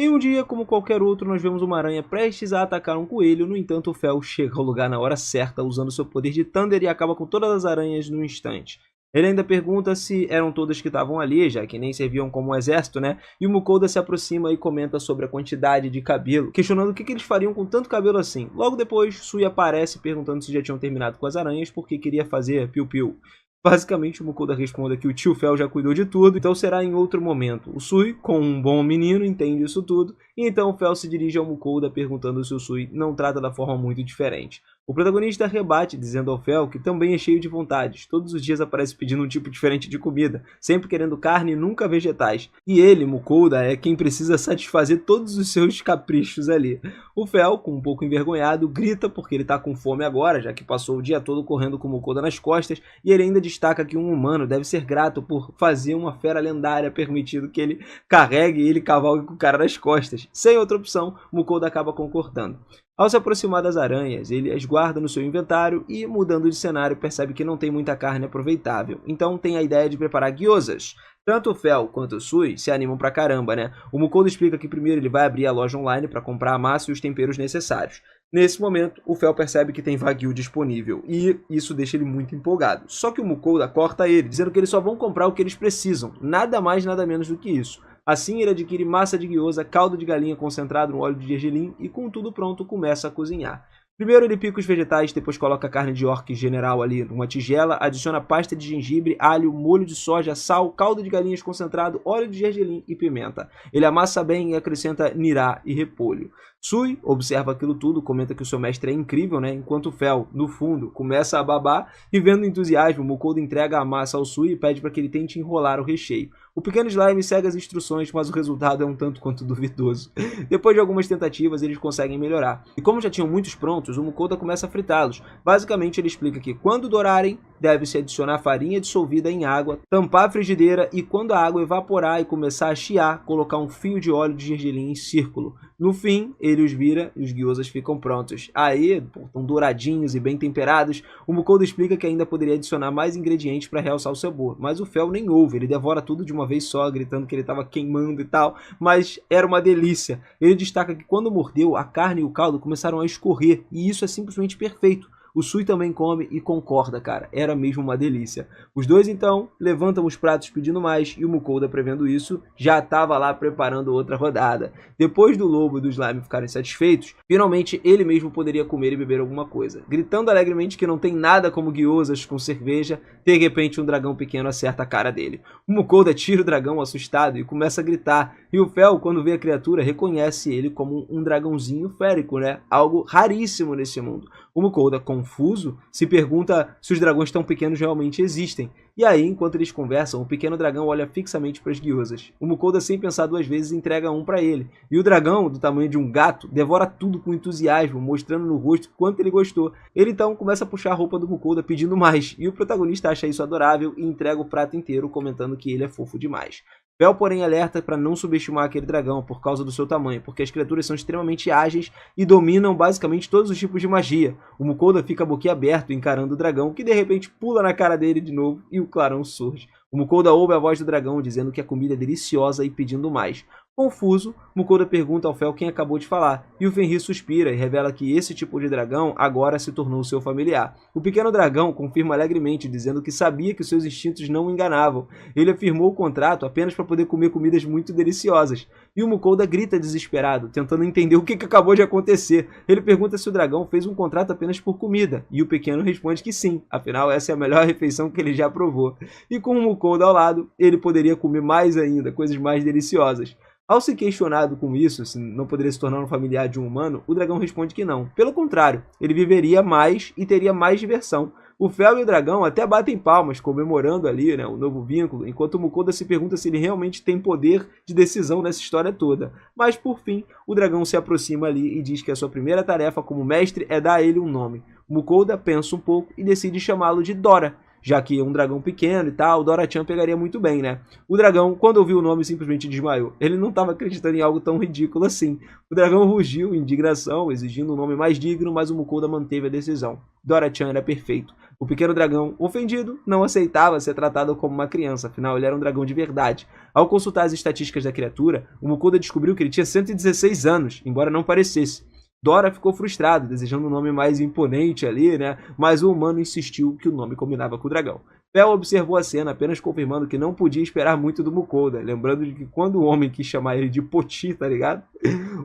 Em um dia, como qualquer outro, nós vemos uma aranha prestes a atacar um coelho. No entanto, o Fel chega ao lugar na hora certa, usando seu poder de Thunder, e acaba com todas as aranhas no instante. Ele ainda pergunta se eram todas que estavam ali, já que nem serviam como um exército, né? E o Mukoda se aproxima e comenta sobre a quantidade de cabelo, questionando o que eles fariam com tanto cabelo assim. Logo depois, Sui aparece perguntando se já tinham terminado com as aranhas, porque queria fazer piu-piu. Basicamente, o Mukoda responde que o tio Fel já cuidou de tudo, então será em outro momento. O Sui, como um bom menino, entende isso tudo, e então o Fel se dirige ao Mukoda perguntando se o Sui não trata da forma muito diferente. O protagonista rebate, dizendo ao Fel que também é cheio de vontades. Todos os dias aparece pedindo um tipo diferente de comida, sempre querendo carne e nunca vegetais. E ele, Mukoda, é quem precisa satisfazer todos os seus caprichos ali. O Fel, com um pouco envergonhado, grita porque ele tá com fome agora, já que passou o dia todo correndo com o Mukoda nas costas, e ele ainda destaca que um humano deve ser grato por fazer uma fera lendária permitindo que ele carregue e ele cavalgue com o cara nas costas. Sem outra opção, Mukoda acaba concordando. Ao se aproximar das aranhas, ele as guarda no seu inventário e, mudando de cenário, percebe que não tem muita carne aproveitável. Então tem a ideia de preparar gyozas. Tanto o Fel quanto o Sui se animam pra caramba, né? O Mukoda explica que primeiro ele vai abrir a loja online para comprar a massa e os temperos necessários. Nesse momento, o Fel percebe que tem Wagyu disponível, e isso deixa ele muito empolgado. Só que o Mukoda corta ele, dizendo que eles só vão comprar o que eles precisam, nada mais nada menos do que isso. Assim, ele adquire massa de gyoza, caldo de galinha concentrado no óleo de gergelim e, com tudo pronto, começa a cozinhar. Primeiro ele pica os vegetais, depois coloca a carne de orc general ali numa tigela, adiciona pasta de gengibre, alho, molho de soja, sal, caldo de galinhas concentrado, óleo de gergelim e pimenta. Ele amassa bem e acrescenta nirá e repolho. Sui observa aquilo tudo, comenta que o seu mestre é incrível, né? Enquanto o Fel, no fundo, começa a babar e, vendo o entusiasmo, Mukoda entrega a massa ao Sui e pede para que ele tente enrolar o recheio. O pequeno slime segue as instruções, mas o resultado é um tanto quanto duvidoso. Depois de algumas tentativas, eles conseguem melhorar. E como já tinham muitos prontos, o Mukoda começa a fritá-los. Basicamente, ele explica que quando dourarem, deve-se adicionar farinha dissolvida em água, tampar a frigideira e, quando a água evaporar e começar a chiar, colocar um fio de óleo de gergelim em círculo. No fim, ele os vira e os gyozas ficam prontos. Aí, estão douradinhos e bem temperados. O Mukoda explica que ainda poderia adicionar mais ingredientes para realçar o sabor, mas o Fel nem ouve, ele devora tudo de uma vez só, gritando que ele estava queimando e tal, mas era uma delícia. Ele destaca que quando mordeu, a carne e o caldo começaram a escorrer, e isso é simplesmente perfeito. O Sui também come e concorda, cara. Era mesmo uma delícia. Os dois, então, levantam os pratos pedindo mais e o Mukoda, prevendo isso, já estava lá preparando outra rodada. Depois do lobo e do slime ficarem satisfeitos, finalmente ele mesmo poderia comer e beber alguma coisa. Gritando alegremente que não tem nada como gyozas com cerveja, de repente um dragão pequeno acerta a cara dele. O Mukoda tira o dragão assustado e começa a gritar. E o Fel, quando vê a criatura, reconhece ele como um dragãozinho férico, né? Algo raríssimo nesse mundo. O Mukoda, confuso, se pergunta se os dragões tão pequenos realmente existem. E aí, enquanto eles conversam, o pequeno dragão olha fixamente para as gyozas. O Mukoda, sem pensar duas vezes, entrega um para ele. E o dragão, do tamanho de um gato, devora tudo com entusiasmo, mostrando no rosto quanto ele gostou. Ele então começa a puxar a roupa do Mukoda pedindo mais. E o protagonista acha isso adorável e entrega o prato inteiro, comentando que ele é fofo demais. Fel, porém, alerta para não subestimar aquele dragão por causa do seu tamanho, porque as criaturas são extremamente ágeis e dominam basicamente todos os tipos de magia. O Mukoda fica boquiaberto encarando o dragão, que de repente pula na cara dele de novo e o clarão surge. O Mukoda ouve a voz do dragão dizendo que a comida é deliciosa e pedindo mais. Confuso, Mukoda pergunta ao Fel quem acabou de falar, e o Fenrir suspira e revela que esse tipo de dragão agora se tornou seu familiar. O pequeno dragão confirma alegremente, dizendo que sabia que seus instintos não o enganavam. Ele afirmou o contrato apenas para poder comer comidas muito deliciosas. E o Mukoda grita desesperado, tentando entender o que acabou de acontecer. Ele pergunta se o dragão fez um contrato apenas por comida, e o pequeno responde que sim, afinal essa é a melhor refeição que ele já provou. E com o Mukoda ao lado, ele poderia comer mais ainda, coisas mais deliciosas. Ao ser questionado com isso, se não poderia se tornar um familiar de um humano, o dragão responde que não. Pelo contrário, ele viveria mais e teria mais diversão. O Fel e o dragão até batem palmas, comemorando ali, né, o novo vínculo, enquanto o Mukoda se pergunta se ele realmente tem poder de decisão nessa história toda. Mas, por fim, o dragão se aproxima ali e diz que a sua primeira tarefa como mestre é dar a ele um nome. O Mukoda pensa um pouco e decide chamá-lo de Dora, já que é um dragão pequeno e tal, Dora-chan pegaria muito bem, né? O dragão, quando ouviu o nome, simplesmente desmaiou. Ele não estava acreditando em algo tão ridículo assim. O dragão rugiu em indignação, exigindo um nome mais digno, mas o Mukoda manteve a decisão. Dora-chan era perfeito. O pequeno dragão, ofendido, não aceitava ser tratado como uma criança, afinal ele era um dragão de verdade. Ao consultar as estatísticas da criatura, o Mukoda descobriu que ele tinha 116 anos, embora não parecesse. Dora ficou frustrado, desejando um nome mais imponente ali, né? Mas o humano insistiu que o nome combinava com o dragão. Fel observou a cena, apenas confirmando que não podia esperar muito do Mukoda, lembrando de que quando o homem quis chamar ele de Poti, tá ligado?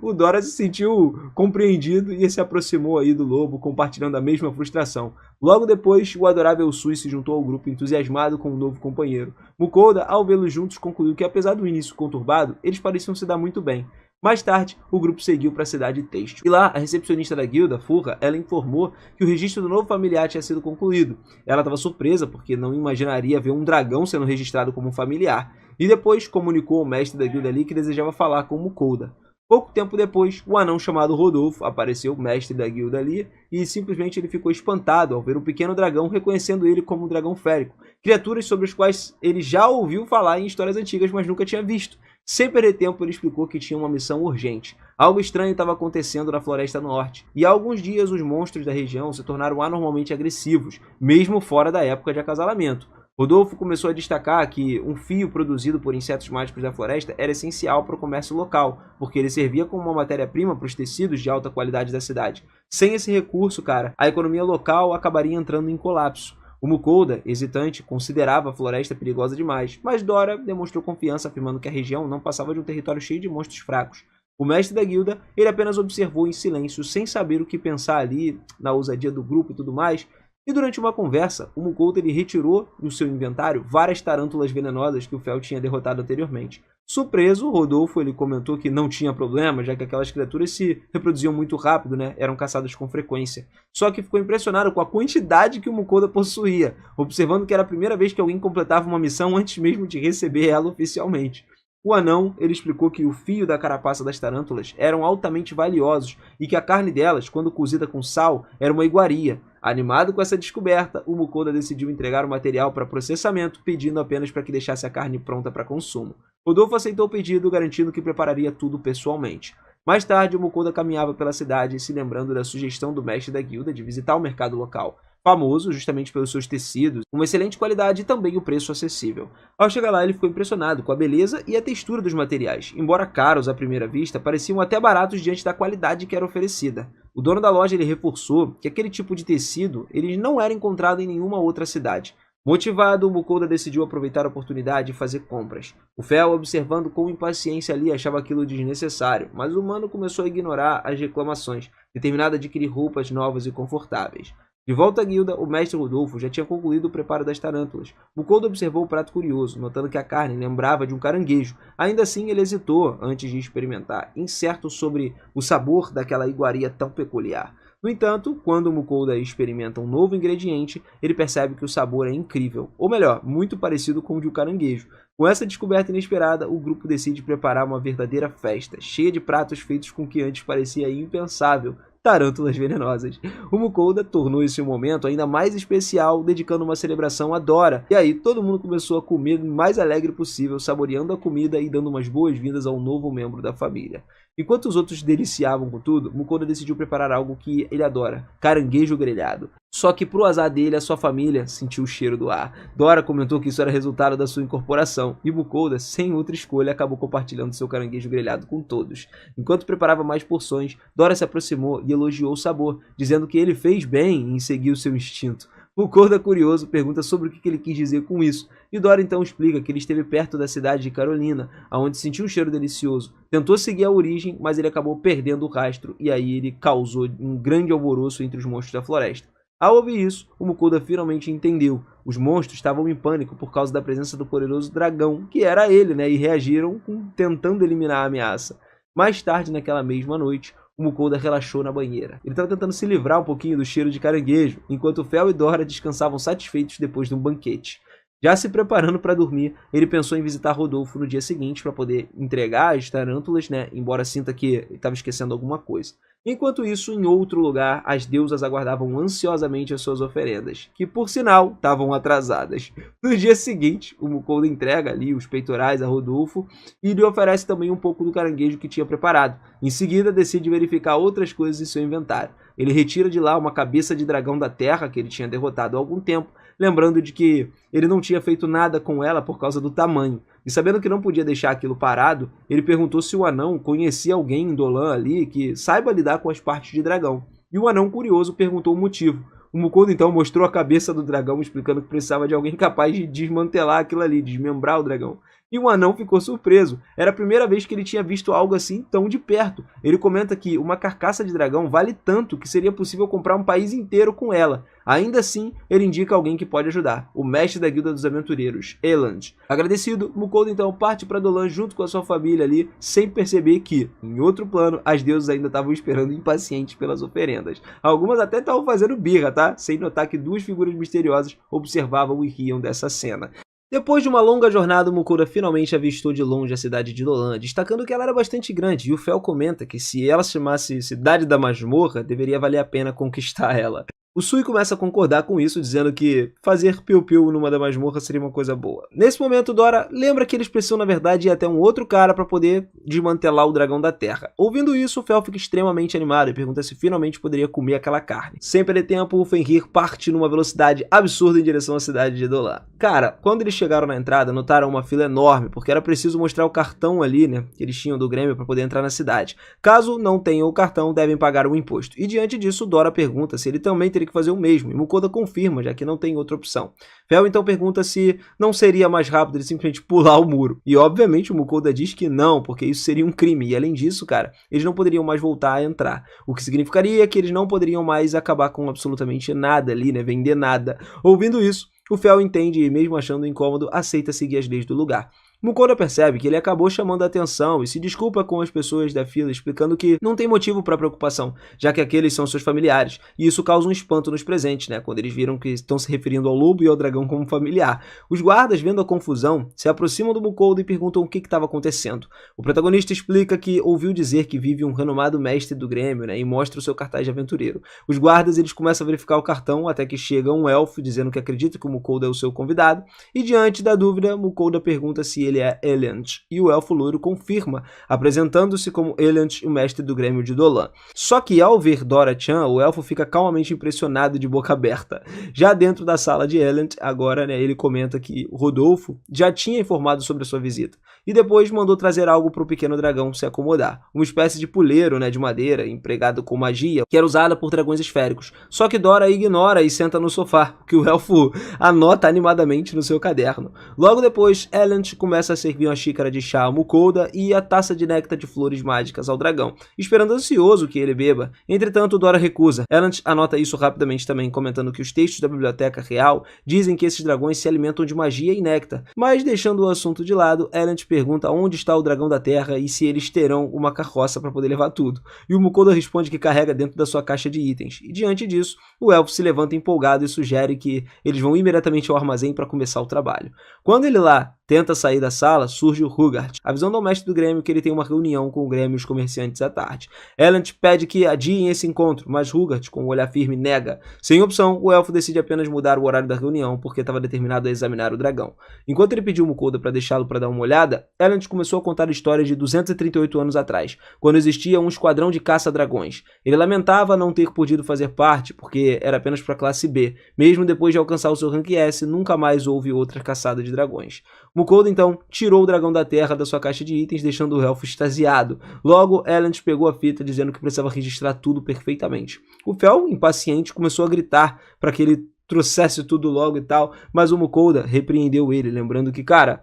O Dora se sentiu compreendido e se aproximou aí do lobo, compartilhando a mesma frustração. Logo depois, o adorável Sui se juntou ao grupo, entusiasmado com o novo companheiro. Mukoda, ao vê-los juntos, concluiu que apesar do início conturbado, eles pareciam se dar muito bem. Mais tarde, o grupo seguiu para a cidade têxtil. E lá, a recepcionista da guilda, Furra, ela informou que o registro do novo familiar tinha sido concluído. Ela estava surpresa, porque não imaginaria ver um dragão sendo registrado como um familiar. E depois comunicou ao mestre da guilda ali que desejava falar com Mukoda. Pouco tempo depois, um anão chamado Rodolfo apareceu, mestre da guilda ali, e simplesmente ele ficou espantado ao ver um pequeno dragão, reconhecendo ele como um dragão férico. Criaturas sobre as quais ele já ouviu falar em histórias antigas, mas nunca tinha visto. Sem perder tempo, ele explicou que tinha uma missão urgente. Algo estranho estava acontecendo na Floresta Norte, e há alguns dias os monstros da região se tornaram anormalmente agressivos, mesmo fora da época de acasalamento. Rodolfo começou a destacar que um fio produzido por insetos mágicos da floresta era essencial para o comércio local, porque ele servia como uma matéria-prima para os tecidos de alta qualidade da cidade. Sem esse recurso, cara, a economia local acabaria entrando em colapso. O Mukoda, hesitante, considerava a floresta perigosa demais, mas Dora demonstrou confiança, afirmando que a região não passava de um território cheio de monstros fracos. O mestre da guilda, ele apenas observou em silêncio, sem saber o que pensar ali, na ousadia do grupo e tudo mais. E durante uma conversa, o Mukoda ele retirou do seu inventário várias tarântulas venenosas que o Fel tinha derrotado anteriormente. Surpreso, Rodolfo ele comentou que não tinha problema, já que aquelas criaturas se reproduziam muito rápido, né? Eram caçadas com frequência. Só que ficou impressionado com a quantidade que o Mukoda possuía, observando que era a primeira vez que alguém completava uma missão antes mesmo de receber ela oficialmente. O anão ele explicou que o fio da carapaça das tarântulas eram altamente valiosos e que a carne delas, quando cozida com sal, era uma iguaria. Animado com essa descoberta, o Mukoda decidiu entregar o material para processamento, pedindo apenas para que deixasse a carne pronta para consumo. Rodolfo aceitou o pedido, garantindo que prepararia tudo pessoalmente. Mais tarde, o Mukoda caminhava pela cidade, se lembrando da sugestão do mestre da guilda de visitar o mercado local, famoso justamente pelos seus tecidos, uma excelente qualidade e também o preço acessível. Ao chegar lá, ele ficou impressionado com a beleza e a textura dos materiais. Embora caros à primeira vista, pareciam até baratos diante da qualidade que era oferecida. O dono da loja ele reforçou que aquele tipo de tecido ele não era encontrado em nenhuma outra cidade. Motivado, o Mukoda decidiu aproveitar a oportunidade e fazer compras. O Fel, observando com impaciência ali, achava aquilo desnecessário, mas o humano começou a ignorar as reclamações, determinado a adquirir roupas novas e confortáveis. De volta à guilda, o mestre Rodolfo já tinha concluído o preparo das tarântulas. Mukoda observou o prato curioso, notando que a carne lembrava de um caranguejo. Ainda assim, ele hesitou antes de experimentar, incerto sobre o sabor daquela iguaria tão peculiar. No entanto, quando o Mukoda experimenta um novo ingrediente, ele percebe que o sabor é incrível, ou melhor, muito parecido com o de um caranguejo. Com essa descoberta inesperada, o grupo decide preparar uma verdadeira festa, cheia de pratos feitos com o que antes parecia impensável, tarântulas venenosas. O Mukoda tornou esse momento ainda mais especial, dedicando uma celebração a Dora. E aí todo mundo começou a comer o mais alegre possível, saboreando a comida e dando umas boas-vindas ao novo membro da família. Enquanto os outros deliciavam com tudo, Mukoda decidiu preparar algo que ele adora, caranguejo grelhado. Só que pro azar dele, a sua família sentiu o cheiro do ar. Dora comentou que isso era resultado da sua incorporação, e Mukoda, sem outra escolha, acabou compartilhando seu caranguejo grelhado com todos. Enquanto preparava mais porções, Dora se aproximou e elogiou o sabor, dizendo que ele fez bem em seguir o seu instinto. Mukoda, curioso, pergunta sobre o que ele quis dizer com isso, e Dora então explica que ele esteve perto da cidade de Carolina, onde sentiu um cheiro delicioso. Tentou seguir a origem, mas ele acabou perdendo o rastro, e aí ele causou um grande alvoroço entre os monstros da floresta. Ao ouvir isso, o Mukoda finalmente entendeu. Os monstros estavam em pânico por causa da presença do poderoso dragão, que era ele, né, e reagiram tentando eliminar a ameaça. Mais tarde, naquela mesma noite, o Mukoda relaxou na banheira. Ele estava tentando se livrar um pouquinho do cheiro de caranguejo, enquanto Fel e Dora descansavam satisfeitos depois de um banquete. Já se preparando para dormir, ele pensou em visitar Rodolfo no dia seguinte para poder entregar as tarântulas, né, embora sinta que estava esquecendo alguma coisa. Enquanto isso, em outro lugar, as deusas aguardavam ansiosamente as suas oferendas, que por sinal estavam atrasadas. No dia seguinte, o Mukoda entrega ali os peitorais a Rodolfo e lhe oferece também um pouco do caranguejo que tinha preparado. Em seguida, decide verificar outras coisas em seu inventário. Ele retira de lá uma cabeça de dragão da terra que ele tinha derrotado há algum tempo, lembrando de que ele não tinha feito nada com ela por causa do tamanho. E sabendo que não podia deixar aquilo parado, ele perguntou se o anão conhecia alguém em Dolan ali que saiba lidar com as partes de dragão. E o anão, curioso, perguntou o motivo. O Mukoda então mostrou a cabeça do dragão, explicando que precisava de alguém capaz de desmantelar aquilo ali, desmembrar o dragão. E o anão ficou surpreso. Era a primeira vez que ele tinha visto algo assim tão de perto. Ele comenta que uma carcaça de dragão vale tanto que seria possível comprar um país inteiro com ela. Ainda assim, ele indica alguém que pode ajudar, o mestre da Guilda dos Aventureiros, Eland. Agradecido, Mukoda então parte para Dolan junto com a sua família ali, sem perceber que, em outro plano, as deusas ainda estavam esperando impacientes pelas oferendas. Algumas até estavam fazendo birra, tá? Sem notar que duas figuras misteriosas observavam e riam dessa cena. Depois de uma longa jornada, o Mukoda finalmente avistou de longe a cidade de Dolan, destacando que ela era bastante grande, e o Fel comenta que se ela se chamasse Cidade da Masmorra, deveria valer a pena conquistar ela. O Sui começa a concordar com isso, dizendo que fazer piu-piu numa da masmorra seria uma coisa boa. Nesse momento, Dora lembra que eles precisam, na verdade, ir até um outro cara para poder desmantelar o dragão da terra. Ouvindo isso, o Fel fica extremamente animado e pergunta se finalmente poderia comer aquela carne. Sem perder tempo, o Fenrir parte numa velocidade absurda em direção à cidade de Dolan. Cara, quando eles chegaram na entrada, notaram uma fila enorme, porque era preciso mostrar o cartão ali, né, que eles tinham do Grêmio para poder entrar na cidade. Caso não tenham o cartão, devem pagar o imposto. E diante disso, Dora pergunta se ele também teria que fazer o mesmo, e Mukoda confirma, já que não tem outra opção. Fel então pergunta se não seria mais rápido ele simplesmente pular o muro. E obviamente o Mukoda diz que não, porque isso seria um crime. E além disso, cara, eles não poderiam mais voltar a entrar. O que significaria que eles não poderiam mais acabar com absolutamente nada ali, né? Vender nada. Ouvindo isso, o Fel entende e, mesmo achando incômodo, aceita seguir as leis do lugar. Mukoda percebe que ele acabou chamando a atenção e se desculpa com as pessoas da fila, explicando que não tem motivo para preocupação, já que aqueles são seus familiares, e isso causa um espanto nos presentes, né, quando eles viram que estão se referindo ao lobo e ao dragão como familiar. Os guardas, vendo a confusão, se aproximam do Mukoda e perguntam o que estava acontecendo. O protagonista explica que ouviu dizer que vive um renomado mestre do Grêmio, né, e mostra o seu cartaz de aventureiro. Os guardas eles começam a verificar o cartão até que chega um elfo dizendo que acredita que o Mukoda é o seu convidado, e diante da dúvida, Mukoda pergunta se ele é Elend, e o elfo loiro confirma, apresentando-se como Elend, o mestre do Grêmio de Dolan. Só que ao ver Dora-chan, o elfo fica calmamente impressionado de boca aberta. Já dentro da sala de Elend, agora, né, ele comenta que Rodolfo já tinha informado sobre a sua visita, e depois mandou trazer algo para o pequeno dragão se acomodar. Uma espécie de puleiro, né, de madeira, empregado com magia, que era usada por dragões esféricos. Só que Dora ignora e senta no sofá, que o elfo anota animadamente no seu caderno. Logo depois, Elend começa a servir uma xícara de chá ao Mukoda e a taça de néctar de flores mágicas ao dragão, esperando ansioso que ele beba. Entretanto, Dora recusa. Elend anota isso rapidamente também, comentando que os textos da Biblioteca Real dizem que esses dragões se alimentam de magia e néctar. Mas, deixando o assunto de lado, Elend pergunta onde está o dragão da terra e se eles terão uma carroça para poder levar tudo. E o Mukoda responde que carrega dentro da sua caixa de itens. E diante disso, o elfo se levanta empolgado e sugere que eles vão imediatamente ao armazém para começar o trabalho. Quando ele lá tenta sair da sala, surge o Hugart, avisando ao mestre do Grêmio que ele tem uma reunião com o Grêmio e os comerciantes à tarde. Elend pede que adiem esse encontro, mas Hugart, com um olhar firme, nega. Sem opção, o elfo decide apenas mudar o horário da reunião, porque estava determinado a examinar o dragão. Enquanto ele pediu Mukoda para deixá-lo para dar uma olhada, Elend começou a contar a história de 238 anos atrás, quando existia um esquadrão de caça-dragões. Ele lamentava não ter podido fazer parte, porque era apenas para a classe B. Mesmo depois de alcançar o seu rank S, nunca mais houve outra caçada de dragões. Mukoda então tirou o dragão da terra da sua caixa de itens, deixando o elfo extasiado. Logo, Elend pegou a fita, dizendo que precisava registrar tudo perfeitamente. O Fel, impaciente, começou a gritar para que ele trouxesse tudo logo e tal, mas o Mukoda repreendeu ele, lembrando que, cara,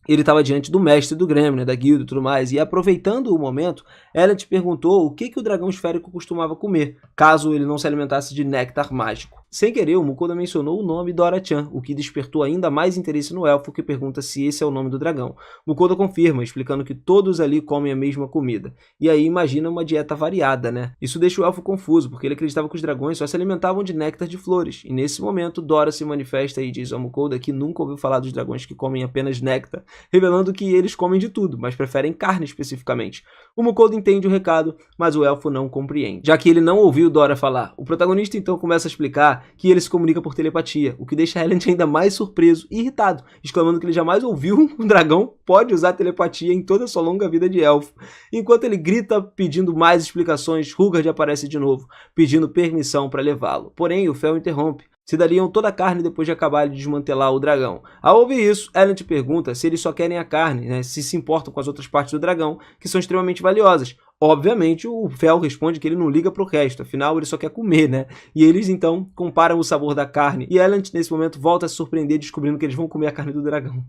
ele estava diante do mestre do Grêmio, né, da guilda e tudo mais, e aproveitando o momento, Elend perguntou o que o dragão esférico costumava comer, caso ele não se alimentasse de néctar mágico. Sem querer, o Mukoda mencionou o nome Dora-chan, o que despertou ainda mais interesse no elfo, que pergunta se esse é o nome do dragão. Mukoda confirma, explicando que todos ali comem a mesma comida. E aí imagina uma dieta variada, né? Isso deixa o elfo confuso, porque ele acreditava que os dragões só se alimentavam de néctar de flores. E nesse momento, Dora se manifesta e diz ao Mukoda que nunca ouviu falar dos dragões que comem apenas néctar, revelando que eles comem de tudo, mas preferem carne especificamente. O Mukoda entende o recado, mas o elfo não compreende, já que ele não ouviu Dora falar. O protagonista então começa a explicar que ele se comunica por telepatia, o que deixa Elend ainda mais surpreso e irritado, exclamando que ele jamais ouviu um dragão pode usar telepatia em toda a sua longa vida de elfo. Enquanto ele grita pedindo mais explicações, Hugard aparece de novo, pedindo permissão para levá-lo. Porém, o Fel interrompe. Se dariam toda a carne depois de acabar de desmantelar o dragão. Ao ouvir isso, Elend pergunta se eles só querem a carne, né, se importam com as outras partes do dragão, que são extremamente valiosas. Obviamente, o Fel responde que ele não liga pro resto, afinal ele só quer comer, né? E eles então comparam o sabor da carne, e Elend nesse momento volta a se surpreender descobrindo que eles vão comer a carne do dragão.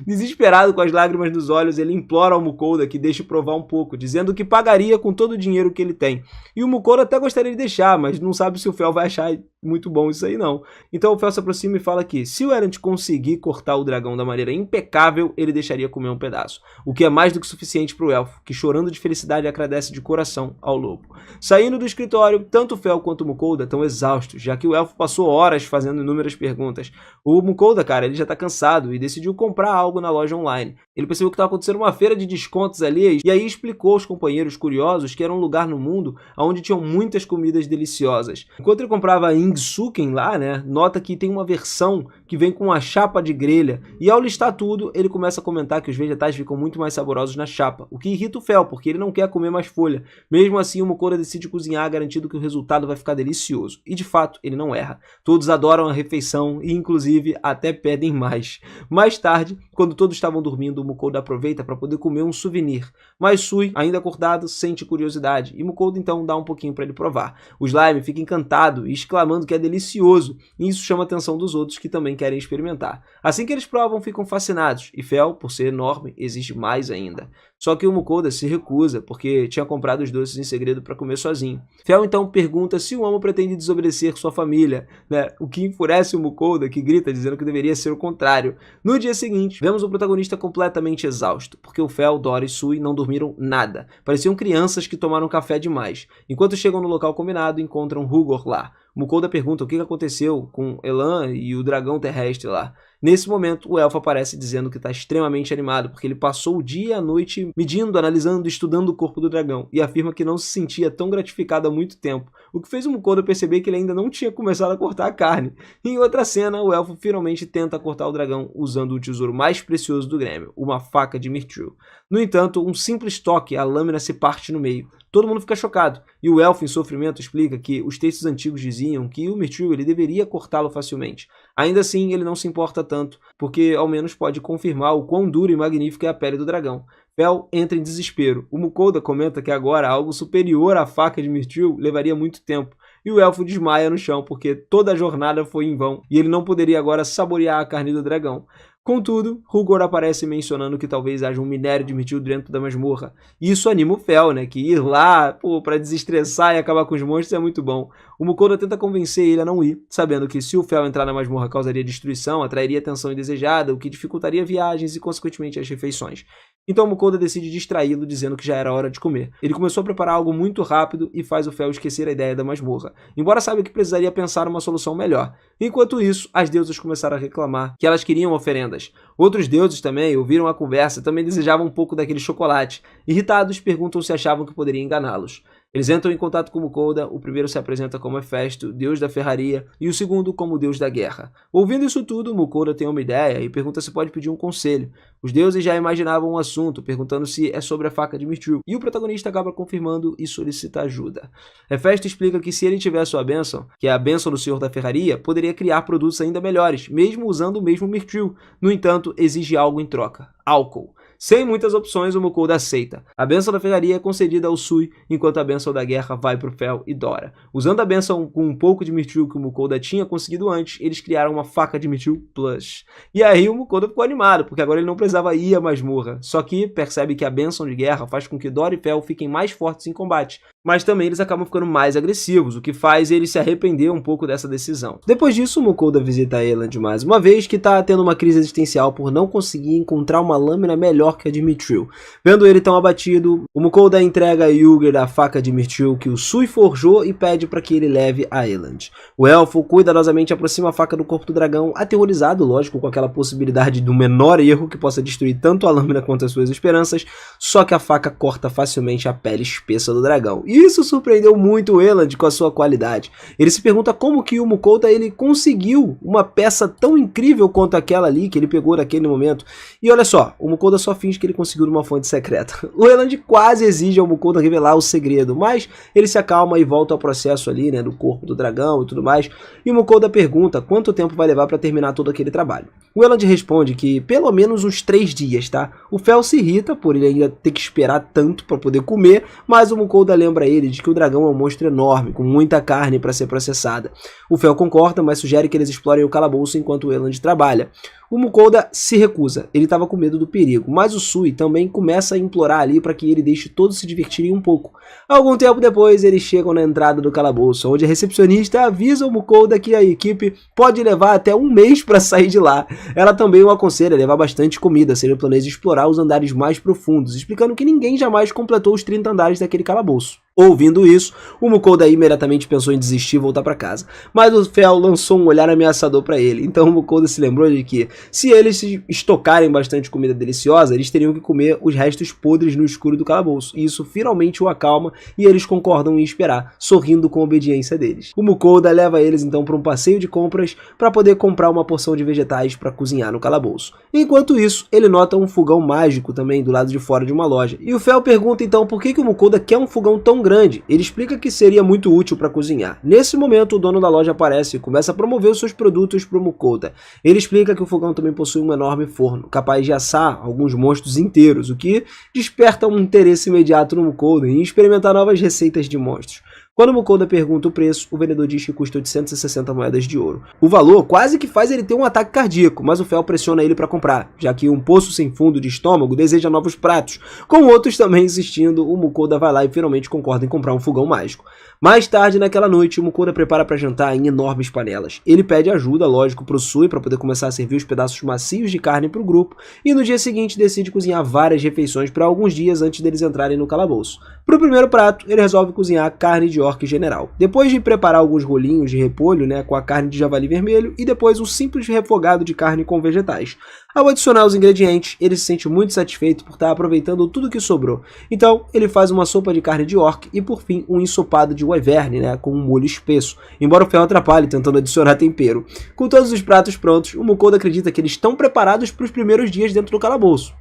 Desesperado, com as lágrimas nos olhos, ele implora ao Mukoda que deixe provar um pouco, dizendo que pagaria com todo o dinheiro que ele tem. E o Mukoda até gostaria de deixar, mas não sabe se o Fel vai achar muito bom isso aí não. Então o Fel se aproxima e fala que se o Elend conseguir cortar o dragão da maneira impecável, ele deixaria comer um pedaço. O que é mais do que suficiente para o elfo, que chorando de felicidade agradece de coração ao lobo. Saindo do escritório, tanto o Fel quanto o Mukoda estão exaustos, já que o elfo passou horas fazendo inúmeras perguntas. O Mukoda, cara, ele já tá cansado e decidiu comprar algo na loja online. Ele percebeu que estava acontecendo uma feira de descontos ali e aí explicou aos companheiros curiosos que era um lugar no mundo onde tinham muitas comidas deliciosas. Enquanto ele comprava Ingsuken lá, né, nota que tem uma versão que vem com uma chapa de grelha e ao listar tudo, ele começa a comentar que os vegetais ficam muito mais saborosos na chapa, o que irrita o Fel, porque ele não quer comer mais folha. Mesmo assim, o Mukoda decide cozinhar, garantindo que o resultado vai ficar delicioso. E de fato, ele não erra. Todos adoram a refeição e inclusive até pedem mais. Mais tarde, quando todos estavam dormindo, o Mukoda aproveita para poder comer um souvenir. Mas Sui, ainda acordado, sente curiosidade e Mukoda então dá um pouquinho para ele provar. O Slime fica encantado e exclamando que é delicioso, e isso chama a atenção dos outros que também querem experimentar. Assim que eles provam, ficam fascinados, e Fel, por ser enorme, exige mais ainda. Só que o Mukoda se recusa, porque tinha comprado os doces em segredo para comer sozinho. Fel então pergunta se o Amo pretende desobedecer sua família, né? O que enfurece o Mukoda, que grita dizendo que deveria ser o contrário. No dia seguinte, vemos o protagonista completamente exausto, porque o Fel, Dora e Sui não dormiram nada. Pareciam crianças que tomaram café demais. Enquanto chegam no local combinado, encontram Hugor lá. Mukoda pergunta o que aconteceu com Elan e o dragão terrestre lá. Nesse momento, o elfo aparece dizendo que está extremamente animado, porque ele passou o dia e a noite medindo, analisando e estudando o corpo do dragão, e afirma que não se sentia tão gratificado há muito tempo, o que fez o Mukoda perceber que ele ainda não tinha começado a cortar a carne. Em outra cena, o elfo finalmente tenta cortar o dragão usando o tesouro mais precioso do Grêmio, uma faca de Mithril. No entanto, um simples toque, a lâmina se parte no meio. Todo mundo fica chocado, e o elfo em sofrimento explica que os textos antigos diziam que o Mithril ele deveria cortá-lo facilmente. Ainda assim, ele não se importa tanto, porque ao menos pode confirmar o quão dura e magnífica é a pele do dragão. Fel entra em desespero. O Mukoda comenta que agora algo superior à faca de Mithril levaria muito tempo, e o elfo desmaia no chão porque toda a jornada foi em vão, e ele não poderia agora saborear a carne do dragão. Contudo, Hugor aparece mencionando que talvez haja um minério de Mithril dentro da masmorra. E isso anima o Fel, né? Que ir lá, para desestressar e acabar com os monstros é muito bom. O Mukoda tenta convencer ele a não ir, sabendo que se o Fel entrar na masmorra causaria destruição, atrairia atenção indesejada, o que dificultaria viagens e consequentemente as refeições. Então o Mukoda decide distraí-lo, dizendo que já era hora de comer. Ele começou a preparar algo muito rápido e faz o Fel esquecer a ideia da masmorra, embora saiba que precisaria pensar uma solução melhor. Enquanto isso, as deusas começaram a reclamar que elas queriam oferendas. Outros deuses também ouviram a conversa e também desejavam um pouco daquele chocolate. Irritados, perguntam se achavam que poderia enganá-los. Eles entram em contato com Mukoda, o primeiro se apresenta como Hefesto, deus da ferraria, e o segundo como deus da guerra. Ouvindo isso tudo, Mukoda tem uma ideia e pergunta se pode pedir um conselho. Os deuses já imaginavam o assunto, perguntando se é sobre a faca de Mithril, e o protagonista acaba confirmando e solicita ajuda. Hefesto explica que se ele tiver sua bênção, que é a bênção do senhor da ferraria, poderia criar produtos ainda melhores, mesmo usando o mesmo Mithril. No entanto, exige algo em troca: álcool. Sem muitas opções, o Mukoda aceita. A bênção da ferraria é concedida ao Sui, enquanto a bênção da guerra vai para o Fel e Dora. Usando a bênção com um pouco de Mithril que o Mukoda tinha conseguido antes, eles criaram uma faca de Mithril Plus. E aí o Mukoda ficou animado, porque agora ele não precisava ir à masmorra. Só que percebe que a bênção de guerra faz com que Dora e Fel fiquem mais fortes em combate. mas também eles acabam ficando mais agressivos, o que faz ele se arrepender um pouco dessa decisão. Depois disso, o Mukoda visita a Eland mais uma vez, que tá tendo uma crise existencial por não conseguir encontrar uma lâmina melhor que a de Mithril. Vendo ele tão abatido, o Mukoda entrega a Yugger a faca de Mithril que o Sui forjou e pede para que ele leve a Eland. O elfo cuidadosamente aproxima a faca do corpo do dragão, aterrorizado, lógico, com aquela possibilidade do menor erro que possa destruir tanto a lâmina quanto as suas esperanças, só que a faca corta facilmente a pele espessa do dragão. E isso surpreendeu muito o Eland com a sua qualidade. Ele se pergunta como que o Mukoda ele conseguiu uma peça tão incrível quanto aquela ali que ele pegou naquele momento. E olha só, o Mukoda só finge que ele conseguiu numa fonte secreta. O Eland quase exige ao Mukoda revelar o segredo, mas ele se acalma e volta ao processo ali, né, do corpo do dragão e tudo mais. E o Mukoda pergunta quanto tempo vai levar para terminar todo aquele trabalho. O Eland responde que pelo menos uns 3 dias, tá? O Fel se irrita por ele ainda ter que esperar tanto para poder comer, mas o Mukoda lembra ele de que o dragão é um monstro enorme, com muita carne para ser processada. O Fel concorda, mas sugere que eles explorem o calabouço enquanto o Eland trabalha. O Mukoda se recusa, ele estava com medo do perigo, mas o Sui também começa a implorar ali para que ele deixe todos se divertirem um pouco. Algum tempo depois, eles chegam na entrada do calabouço, onde a recepcionista avisa o Mukoda que a equipe pode levar até 1 mês para sair de lá. Ela também o aconselha a levar bastante comida, se ele planeja explorar os andares mais profundos, explicando que ninguém jamais completou os 30 andares daquele calabouço. Ouvindo isso, o Mukoda imediatamente pensou em desistir e voltar para casa, mas o Fel lançou um olhar ameaçador para ele, então o Mukoda se lembrou de que, se eles estocarem bastante comida deliciosa, eles teriam que comer os restos podres no escuro do calabouço, e isso finalmente o acalma e eles concordam em esperar, sorrindo com a obediência deles. O Mukoda leva eles então para um passeio de compras para poder comprar uma porção de vegetais para cozinhar no calabouço. Enquanto isso, ele nota um fogão mágico também do lado de fora de uma loja, e o Fel pergunta então por que o Mukoda quer um fogão tão grande. Ele explica que seria muito útil para cozinhar. Nesse momento, o dono da loja aparece e começa a promover os seus produtos para o Mukoda. Ele explica que o fogão também possui um enorme forno, capaz de assar alguns monstros inteiros, o que desperta um interesse imediato no Mukoda em experimentar novas receitas de monstros. Quando o Mukoda pergunta o preço, o vendedor diz que custa 860 moedas de ouro. O valor quase que faz ele ter um ataque cardíaco, mas o Fel pressiona ele para comprar, já que um poço sem fundo de estômago deseja novos pratos. Com outros também insistindo, o Mukoda vai lá e finalmente concorda em comprar um fogão mágico. Mais tarde naquela noite, o Mukoda prepara para jantar em enormes panelas. Ele pede ajuda, lógico, pro Sui para poder começar a servir os pedaços macios de carne para o grupo, e no dia seguinte decide cozinhar várias refeições para alguns dias antes deles entrarem no calabouço. Pro primeiro prato, ele resolve cozinhar carne de orc general. Depois de preparar alguns rolinhos de repolho, né, com a carne de javali vermelho, e depois um simples refogado de carne com vegetais. Ao adicionar os ingredientes, ele se sente muito satisfeito por estar aproveitando tudo que sobrou. Então, ele faz uma sopa de carne de orc e, por fim, um ensopado de wyvern, né, com um molho espesso, embora o Fel atrapalhe tentando adicionar tempero. Com todos os pratos prontos, o Mukoda acredita que eles estão preparados para os primeiros dias dentro do calabouço.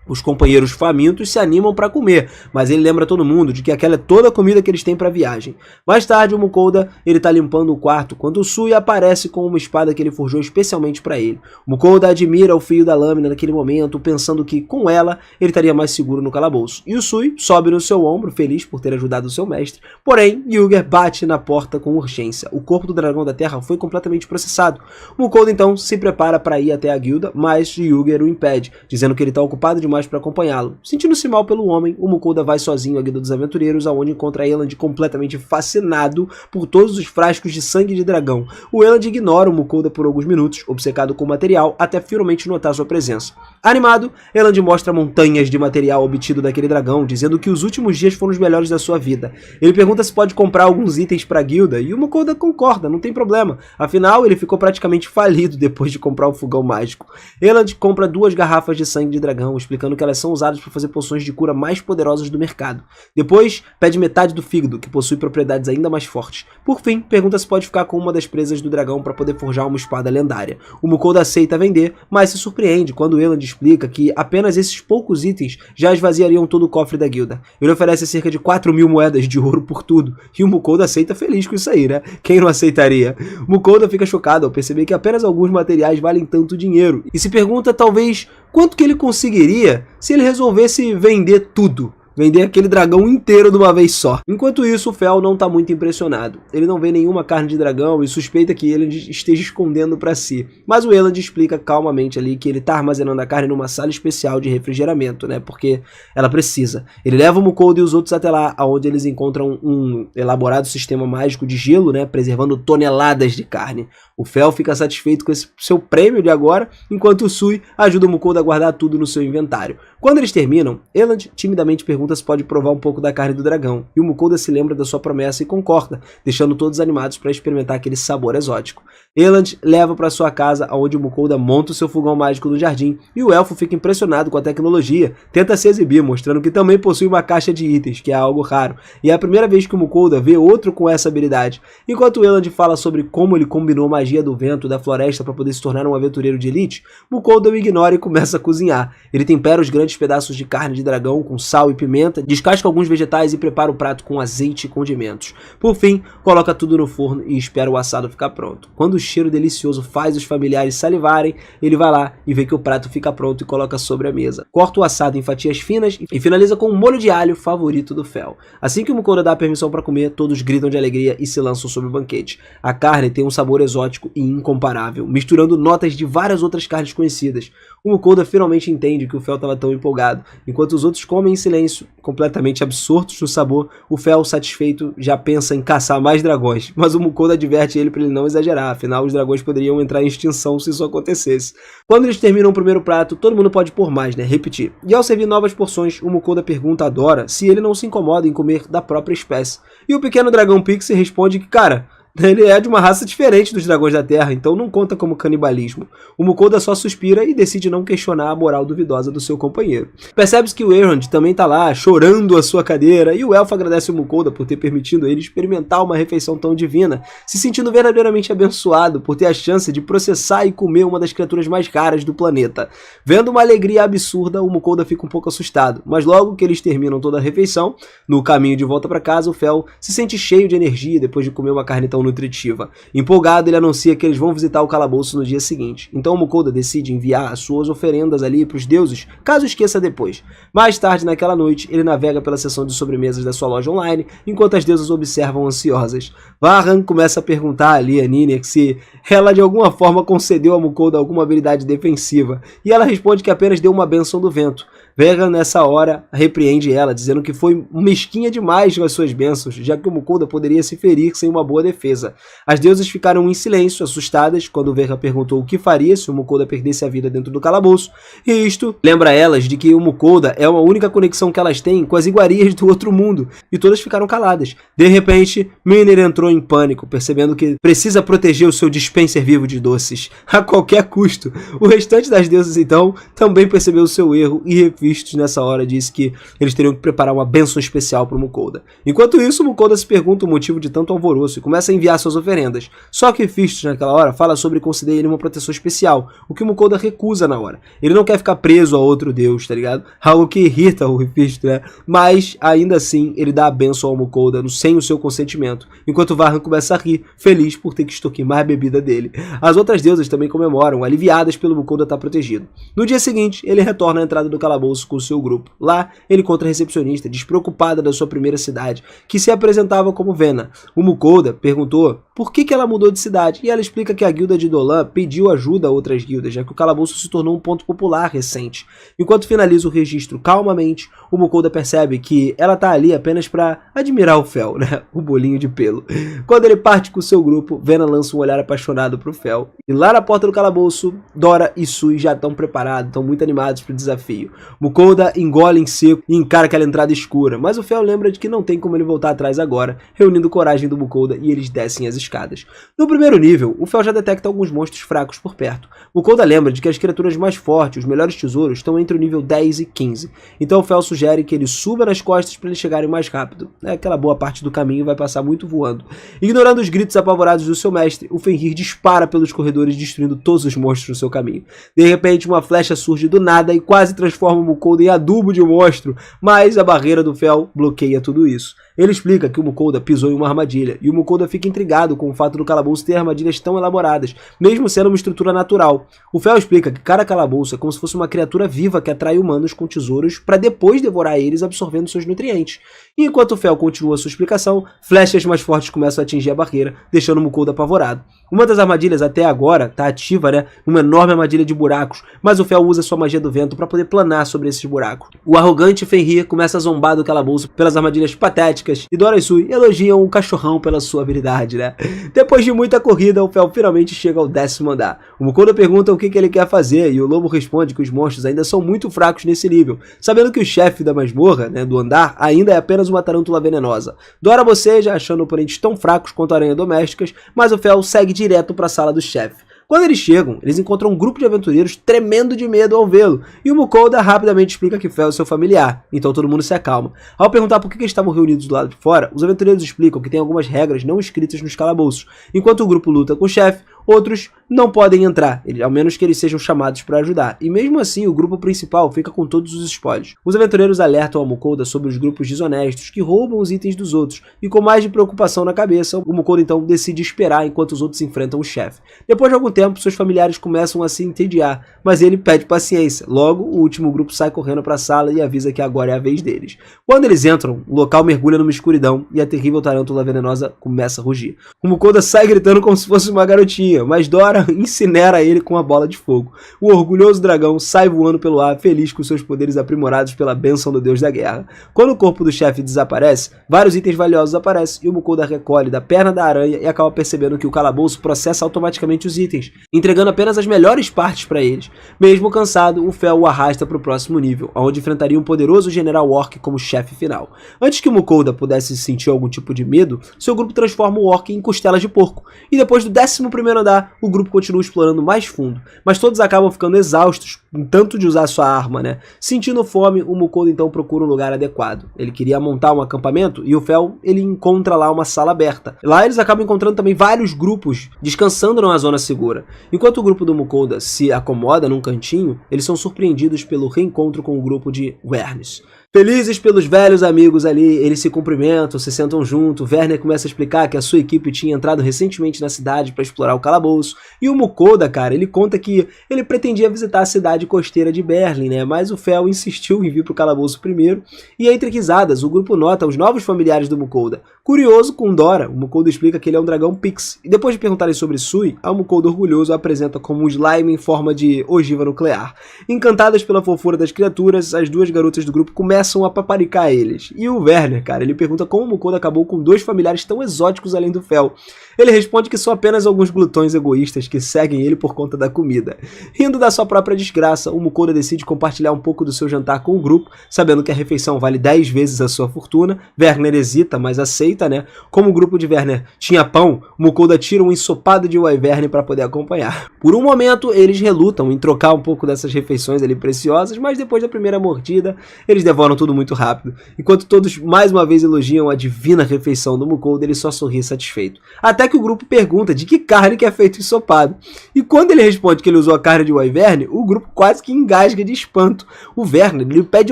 Os companheiros famintos se animam para comer, mas ele lembra todo mundo de que aquela é toda a comida que eles têm para a viagem. Mais tarde, o Mukoda está limpando o quarto quando o Sui aparece com uma espada que ele forjou especialmente para ele. O Mukoda admira o fio da lâmina naquele momento, pensando que com ela ele estaria mais seguro no calabouço. E o Sui sobe no seu ombro, feliz por ter ajudado o seu mestre. Porém, Yugger bate na porta com urgência. O corpo do dragão da terra foi completamente processado. O Mukoda então se prepara para ir até a guilda, mas Yugger o impede, dizendo que ele está ocupado demais para acompanhá-lo. Sentindo-se mal pelo homem, o Mukoda vai sozinho à guilda dos aventureiros, aonde encontra Eland completamente fascinado por todos os frascos de sangue de dragão. O Eland ignora o Mukoda por alguns minutos, obcecado com o material, até finalmente notar sua presença. Animado, Eland mostra montanhas de material obtido daquele dragão, dizendo que os últimos dias foram os melhores da sua vida. Ele pergunta se pode comprar alguns itens para a guilda, e o Mukoda concorda, não tem problema. Afinal, ele ficou praticamente falido depois de comprar o fogão mágico. Eland compra 2 garrafas de sangue de dragão, explicando que elas são usadas para fazer poções de cura mais poderosas do mercado. Depois, pede metade do fígado, que possui propriedades ainda mais fortes. Por fim, pergunta se pode ficar com uma das presas do dragão para poder forjar uma espada lendária. O Mukoda aceita vender, mas se surpreende quando Eland explica que apenas esses poucos itens já esvaziariam todo o cofre da guilda. Ele oferece cerca de 4.000 moedas de ouro por tudo, e o Mukoda aceita feliz com isso aí, né? Quem não aceitaria? O Mukoda fica chocado ao perceber que apenas alguns materiais valem tanto dinheiro, e se pergunta talvez quanto que ele conseguiria se ele resolvesse vender tudo. vender aquele dragão inteiro de uma vez só. Enquanto isso, o Fel não tá muito impressionado. Ele não vê nenhuma carne de dragão e suspeita que Elend esteja escondendo pra si. Mas o Elend explica calmamente ali que ele tá armazenando a carne numa sala especial de refrigeramento, né? Porque ela precisa. Ele leva o Mukoda e os outros até lá, onde eles encontram um elaborado sistema mágico de gelo, né? Preservando toneladas de carne. O Fel fica satisfeito com esse seu prêmio de agora, enquanto o Sui ajuda o Mukoda a guardar tudo no seu inventário. Quando eles terminam, Elend timidamente pergunta se pode provar um pouco da carne do dragão, e o Mukoda se lembra da sua promessa e concorda, deixando todos animados para experimentar aquele sabor exótico. Elend leva para sua casa, onde o Mukoda monta o seu fogão mágico no jardim, e o elfo fica impressionado com a tecnologia, tenta se exibir, mostrando que também possui uma caixa de itens, que é algo raro, e é a primeira vez que o Mukoda vê outro com essa habilidade. Enquanto Elend fala sobre como ele combinou a magia do vento e da floresta para poder se tornar um aventureiro de elite, Mukoda o ignora e começa a cozinhar. Ele tempera os grandes pedaços de carne de dragão com sal e pimenta, descasca alguns vegetais e prepara o prato com azeite e condimentos. Por fim, coloca tudo no forno e espera o assado ficar pronto. Quando o cheiro delicioso faz os familiares salivarem, ele vai lá e vê que o prato fica pronto e coloca sobre a mesa. Corta o assado em fatias finas e finaliza com um molho de alho favorito do Fel. Assim que o Mukoda dá a permissão para comer, todos gritam de alegria e se lançam sobre o banquete. A carne tem um sabor exótico e incomparável, misturando notas de várias outras carnes conhecidas. O Mukoda finalmente entende que o Fel estava tão empolgado. Enquanto os outros comem em silêncio, completamente absortos no sabor, o Fel, satisfeito, já pensa em caçar mais dragões. Mas o Mukoda adverte ele para ele não exagerar, afinal os dragões poderiam entrar em extinção se isso acontecesse. Quando eles terminam o primeiro prato, todo mundo pode pôr mais, né? Repetir. E ao servir novas porções, o Mukoda pergunta a Dora se ele não se incomoda em comer da própria espécie. E o pequeno dragão Pixie responde que, cara, ele é de uma raça diferente dos dragões da Terra, então não conta como canibalismo. O Mukoda só suspira e decide não questionar a moral duvidosa do seu companheiro. Percebe-se que o Elrond também tá lá, chorando a sua cadeira, e o elfo agradece o Mukoda por ter permitido ele experimentar uma refeição tão divina, se sentindo verdadeiramente abençoado por ter a chance de processar e comer uma das criaturas mais raras do planeta. Vendo uma alegria absurda, o Mukoda fica um pouco assustado, mas logo que eles terminam toda a refeição, no caminho de volta para casa, o Fel se sente cheio de energia depois de comer uma carne tão nutritiva. Empolgado, ele anuncia que eles vão visitar o calabouço no dia seguinte. Então o Mukoda decide enviar as suas oferendas ali para os deuses, caso esqueça depois. Mais tarde naquela noite, ele navega pela seção de sobremesas da sua loja online, enquanto as deusas observam ansiosas. Varhan começa a perguntar ali a Ninir se ela de alguma forma concedeu a Mukoda alguma habilidade defensiva, e ela responde que apenas deu uma bênção do vento. Varhan nessa hora repreende ela, dizendo que foi mesquinha demais com as suas bênçãos, já que o Mukoda poderia se ferir sem uma boa defesa. As deusas ficaram em silêncio, assustadas, quando Varhan perguntou o que faria se o Mukoda perdesse a vida dentro do calabouço, e isto lembra elas de que o Mukoda é uma única conexão que elas têm com as iguarias do outro mundo, e todas ficaram caladas. De repente, Mimir entrou em pânico, percebendo que precisa proteger o seu dispenser vivo de doces, a qualquer custo. O restante das deusas, então, também percebeu o seu erro e revistos nessa hora disse que eles teriam que preparar uma bênção especial para o Mukoda. Enquanto isso, o Mukoda se pergunta o motivo de tanto alvoroço e começa a enviar suas oferendas. Só que Fistos naquela hora fala sobre conceder ele uma proteção especial, o que o Mukoda recusa na hora. Ele não quer ficar preso a outro deus, tá ligado? Algo que irrita o Fistos, né? Mas, ainda assim, ele dá a bênção ao Mukoda sem o seu consentimento, enquanto Varhan começa a rir, feliz por ter que extorquir mais bebida dele. As outras deusas também comemoram, aliviadas pelo Mukoda estar protegido. No dia seguinte, ele retorna à entrada do calabouço com o seu grupo. Lá, ele encontra a recepcionista, despreocupada da sua primeira cidade, que se apresentava como Vena. O Mukoda perguntou por que ela mudou de cidade, e ela explica que a guilda de Dolan pediu ajuda a outras guildas, já que o calabouço se tornou um ponto popular recente. Enquanto finaliza o registro calmamente, o Mukoda percebe que ela tá ali apenas para admirar o Fel, né? O bolinho de pelo. Quando ele parte com o seu grupo, Vena lança um olhar apaixonado pro Fel. E lá na porta do calabouço, Dora e Sui já estão preparados, estão muito animados pro desafio. Mukoda engole em seco e encara aquela entrada escura, mas o Fel lembra de que não tem como ele voltar atrás agora, reunindo coragem do Mukoda, e eles descem as escadas. No primeiro nível, o Fel já detecta alguns monstros fracos por perto. Mukoda lembra de que as criaturas mais fortes, os melhores tesouros, estão entre o nível 10 e 15. Então o Fel sugere que ele suba nas costas para eles chegarem mais rápido. Aquela boa parte do caminho vai passar muito voando. Ignorando os gritos apavorados do seu mestre, o Fenrir dispara pelos corredores, destruindo todos os monstros no seu caminho. De repente, uma flecha surge do nada e quase transforma o Mukoda em adubo de monstro, mas a barreira do Fel bloqueia tudo isso. Ele explica que o Mukoda pisou em uma armadilha, e o Mukoda fica intrigado com o fato do calabouço ter armadilhas tão elaboradas, mesmo sendo uma estrutura natural. O Fel explica que cada calabouço é como se fosse uma criatura viva que atrai humanos com tesouros para depois devorar eles absorvendo seus nutrientes. E enquanto o Fel continua sua explicação, flechas mais fortes começam a atingir a barreira, deixando o Mukoda apavorado. Uma das armadilhas até agora está ativa, né? Uma enorme armadilha de buracos, mas o Fel usa sua magia do vento para poder planar sobre esses buracos. O arrogante Fenrir começa a zombar do calabouço pelas armadilhas patéticas, e Dora e Sui elogiam o cachorrão pela sua habilidade, né? Depois de muita corrida, o Fel finalmente chega ao 10º andar. O Mukoda pergunta o que ele quer fazer, e o lobo responde que os monstros ainda são muito fracos nesse nível, sabendo que o chefe da masmorra, né, do andar, ainda é apenas uma tarântula venenosa. Dora boceja, achando oponentes tão fracos quanto aranhas domésticas, mas o Fel segue direto para a sala do chefe. Quando eles chegam, eles encontram um grupo de aventureiros tremendo de medo ao vê-lo, e o Mukoda rapidamente explica que Fel é seu familiar, então todo mundo se acalma. Ao perguntar por que eles estavam reunidos do lado de fora, os aventureiros explicam que tem algumas regras não escritas nos calabouços. Enquanto o grupo luta com o chefe, outros não podem entrar, ao menos que eles sejam chamados para ajudar, e mesmo assim o grupo principal fica com todos os spoilers. Os aventureiros alertam ao Mukoda sobre os grupos desonestos que roubam os itens dos outros, e com mais de preocupação na cabeça, o Mukoda então decide esperar enquanto os outros enfrentam o chefe. Depois de algum tempo, seus familiares começam a se entediar, mas ele pede paciência. Logo, o último grupo sai correndo para a sala e avisa que agora é a vez deles. Quando eles entram, o local mergulha numa escuridão e a terrível tarântula venenosa começa a rugir. O Mukoda sai gritando como se fosse uma garotinha, mas Dora incinera ele com uma bola de fogo. O orgulhoso dragão sai voando pelo ar, feliz com seus poderes aprimorados pela bênção do deus da guerra. Quando o corpo do chefe desaparece, vários itens valiosos aparecem e o Mukoda recolhe da perna da aranha e acaba percebendo que o calabouço processa automaticamente os itens, entregando apenas as melhores partes para eles. Mesmo cansado, o Fel o arrasta para o próximo nível, onde enfrentaria um poderoso general orc como chefe final. Antes que o Mukoda pudesse sentir algum tipo de medo, seu grupo transforma o orc em costelas de porco, e depois do 11º andar, o grupo continua explorando mais fundo, mas todos acabam ficando exaustos, tanto de usar sua arma, né? Sentindo fome, o Mukoda então procura um lugar adequado. Ele queria montar um acampamento e o Fel, ele encontra lá uma sala aberta. Lá eles acabam encontrando também vários grupos descansando numa zona segura. Enquanto o grupo do Mukoda se acomoda num cantinho, eles são surpreendidos pelo reencontro com o grupo de Vernis. Felizes pelos velhos amigos ali, eles se cumprimentam, se sentam junto. Werner começa a explicar que a sua equipe tinha entrado recentemente na cidade para explorar o calabouço. E o Mukoda, cara, ele conta que ele pretendia visitar a cidade costeira de Berlim, né? Mas o Fel insistiu em vir para o calabouço primeiro. E entre risadas, o grupo nota os novos familiares do Mukoda. Curioso com Dora, o Mukoda explica que ele é um dragão Pix. E depois de perguntarem sobre Sui, o Mukoda orgulhoso a apresenta como um slime em forma de ogiva nuclear. Encantadas pela fofura das criaturas, as duas garotas do grupo começam a paparicar eles. E o Werner, cara, ele pergunta como o Mukoda acabou com dois familiares tão exóticos além do Fel. Ele responde que são apenas alguns glutões egoístas que seguem ele por conta da comida. Rindo da sua própria desgraça, o Mukoda decide compartilhar um pouco do seu jantar com o grupo, sabendo que a refeição vale 10 vezes a sua fortuna. Werner hesita, mas aceita, né? Como o grupo de Werner tinha pão, o Mukoda tira um ensopado de wyvern para poder acompanhar. Por um momento, eles relutam em trocar um pouco dessas refeições ali preciosas, mas depois da primeira mordida, eles devoram tudo muito rápido. Enquanto todos mais uma vez elogiam a divina refeição do Mukoda, ele só sorri satisfeito. Até que o grupo pergunta de que carne que é feito o ensopado. E quando ele responde que ele usou a carne de wyvern, o grupo quase que engasga de espanto. O Werner lhe pede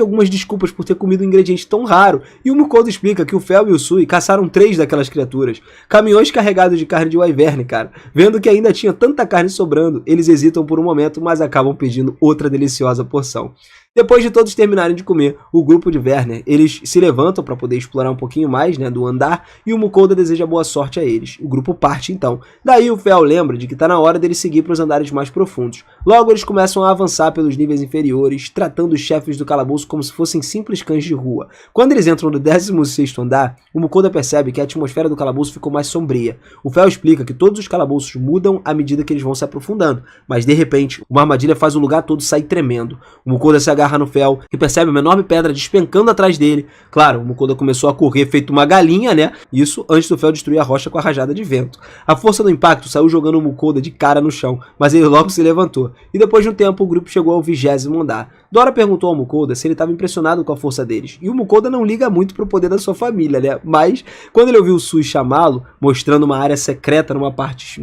algumas desculpas por ter comido um ingrediente tão raro, e o Mukoda explica que o Fel e o Sui caçaram 3 daquelas criaturas. Caminhões carregados de carne de wyvern, cara. Vendo que ainda tinha tanta carne sobrando, eles hesitam por um momento, mas acabam pedindo outra deliciosa porção. Depois de todos terminarem de comer, o grupo de Werner, eles se levantam para poder explorar um pouquinho mais, né, do andar, e o Mukoda deseja boa sorte a eles. O grupo parte então. Daí o Fel lembra de que está na hora deles seguir para os andares mais profundos. Logo eles começam a avançar pelos níveis inferiores, tratando os chefes do calabouço como se fossem simples cães de rua. Quando eles entram no 16º andar, o Mukoda percebe que a atmosfera do calabouço ficou mais sombria. O Fel explica que todos os calabouços mudam à medida que eles vão se aprofundando, mas de repente, uma armadilha faz o lugar todo sair tremendo. O Mukoda se agarra no Fel e percebe uma enorme pedra despencando atrás dele. Claro, o Mukoda começou a correr feito uma galinha, né? Isso antes do Fel destruir a rocha com a rajada de vento. A força do impacto saiu jogando o Mukoda de cara no chão, mas ele logo se levantou. E depois de um tempo, o grupo chegou ao 20º andar. Dora perguntou ao Mukoda se ele estava impressionado com a força deles. E o Mukoda não liga muito pro poder da sua família, né? Mas, quando ele ouviu o Sui chamá-lo, mostrando uma área secreta numa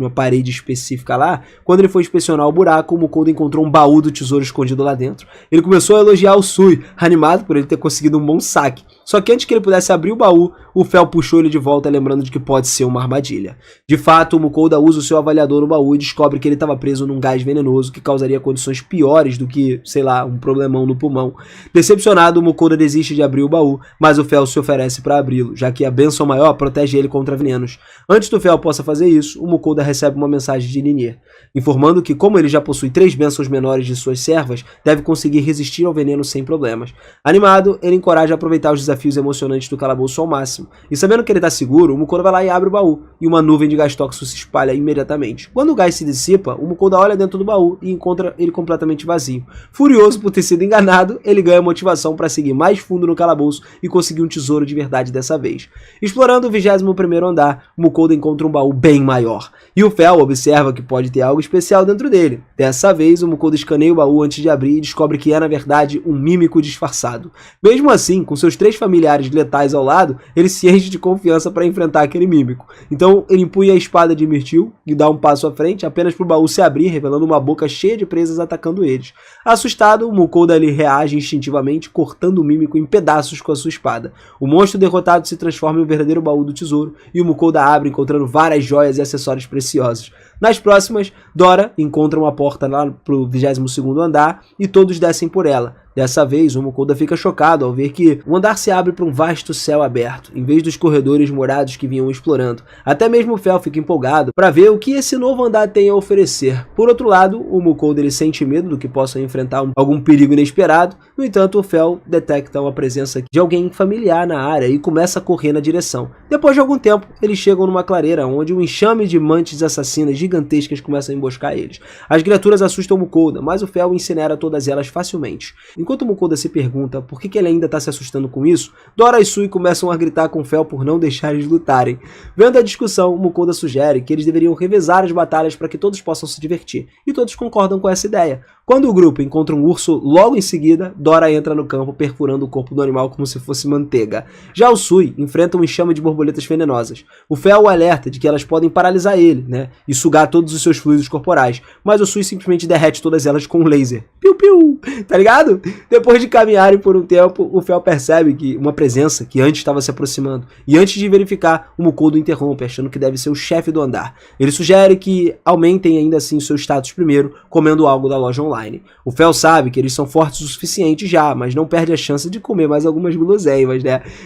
parede específica lá, quando ele foi inspecionar o buraco, o Mukoda encontrou um baú do tesouro escondido lá dentro. Ele começou começou a elogiar o Sui, animado por ele ter conseguido um bom saque. Só que antes que ele pudesse abrir o baú, o Fel puxou ele de volta, lembrando de que pode ser uma armadilha. De fato, o Mukoda usa o seu avaliador no baú e descobre que ele estava preso num gás venenoso que causaria condições piores do que, sei lá, um problemão no pulmão. Decepcionado, o Mukoda desiste de abrir o baú, mas o Fel se oferece para abri-lo, já que a bênção maior protege ele contra venenos. Antes do Fel possa fazer isso, o Mukoda recebe uma mensagem de Ninir, informando que, como ele já possui 3 bênçãos menores de suas servas, deve conseguir resistir ao veneno sem problemas. Animado, ele encoraja a aproveitar os desafios emocionantes do calabouço ao máximo. E sabendo que ele está seguro, o Mukoda vai lá e abre o baú, e uma nuvem de gás tóxico se espalha imediatamente. Quando o gás se dissipa, o Mukoda olha dentro do baú e encontra ele completamente vazio. Furioso por ter sido enganado, ele ganha motivação para seguir mais fundo no calabouço e conseguir um tesouro de verdade dessa vez. Explorando o 21º andar, o Mukoda encontra um baú bem maior, e o Fel observa que pode ter algo especial dentro dele. Dessa vez, o Mukoda escaneia o baú antes de abrir e descobre que é, na verdade, um mímico disfarçado. Mesmo assim, com seus 3 familiares letais ao lado, ele se enche de confiança para enfrentar aquele mímico. Então, ele empunha a espada de Mirtil e dá um passo à frente, apenas para o baú se abrir, revelando uma boca cheia de presas atacando eles. Assustado, o Mukoda reage instintivamente, cortando o mímico em pedaços com a sua espada. O monstro derrotado se transforma em um verdadeiro baú do tesouro, e o Mukoda abre, encontrando várias joias e acessórios preciosos. Nas próximas, Dora encontra uma porta lá pro 22º andar e todos descem por ela. Dessa vez, o Mukoda fica chocado ao ver que o andar se abre para um vasto céu aberto, em vez dos corredores morados que vinham explorando. Até mesmo o Fel fica empolgado para ver o que esse novo andar tem a oferecer. Por outro lado, o Mukoda ele sente medo do que possa enfrentar algum perigo inesperado. No entanto, o Fel detecta uma presença de alguém familiar na área e começa a correr na direção. Depois de algum tempo, eles chegam numa clareira onde um enxame de mantis assassinas gigantescas começa a emboscar eles. As criaturas assustam o Mukoda, mas o Fel incinera todas elas facilmente. Enquanto o Mukoda se pergunta por que ele ainda está se assustando com isso, Dora e Sui começam a gritar com o Fel por não deixar eles lutarem. Vendo a discussão, o Mukoda sugere que eles deveriam revezar as batalhas para que todos possam se divertir, e todos concordam com essa ideia. Quando o grupo encontra um urso logo em seguida, Dora entra no campo perfurando o corpo do animal como se fosse manteiga. Já o Sui enfrenta um enxame de borboletas venenosas. O Fel o alerta de que elas podem paralisar ele, e sugar todos os seus fluidos corporais, mas o Sui simplesmente derrete todas elas com um laser. Piu piu, tá ligado? Depois de caminharem por um tempo, o Fel percebe que uma presença que antes estava se aproximando, e antes de verificar, o Mukoda interrompe, achando que deve ser o chefe do andar. Ele sugere que aumentem ainda assim seu status primeiro, comendo algo da loja online. O Fel sabe que eles são fortes o suficiente já, mas não perde a chance de comer mais algumas guloseimas,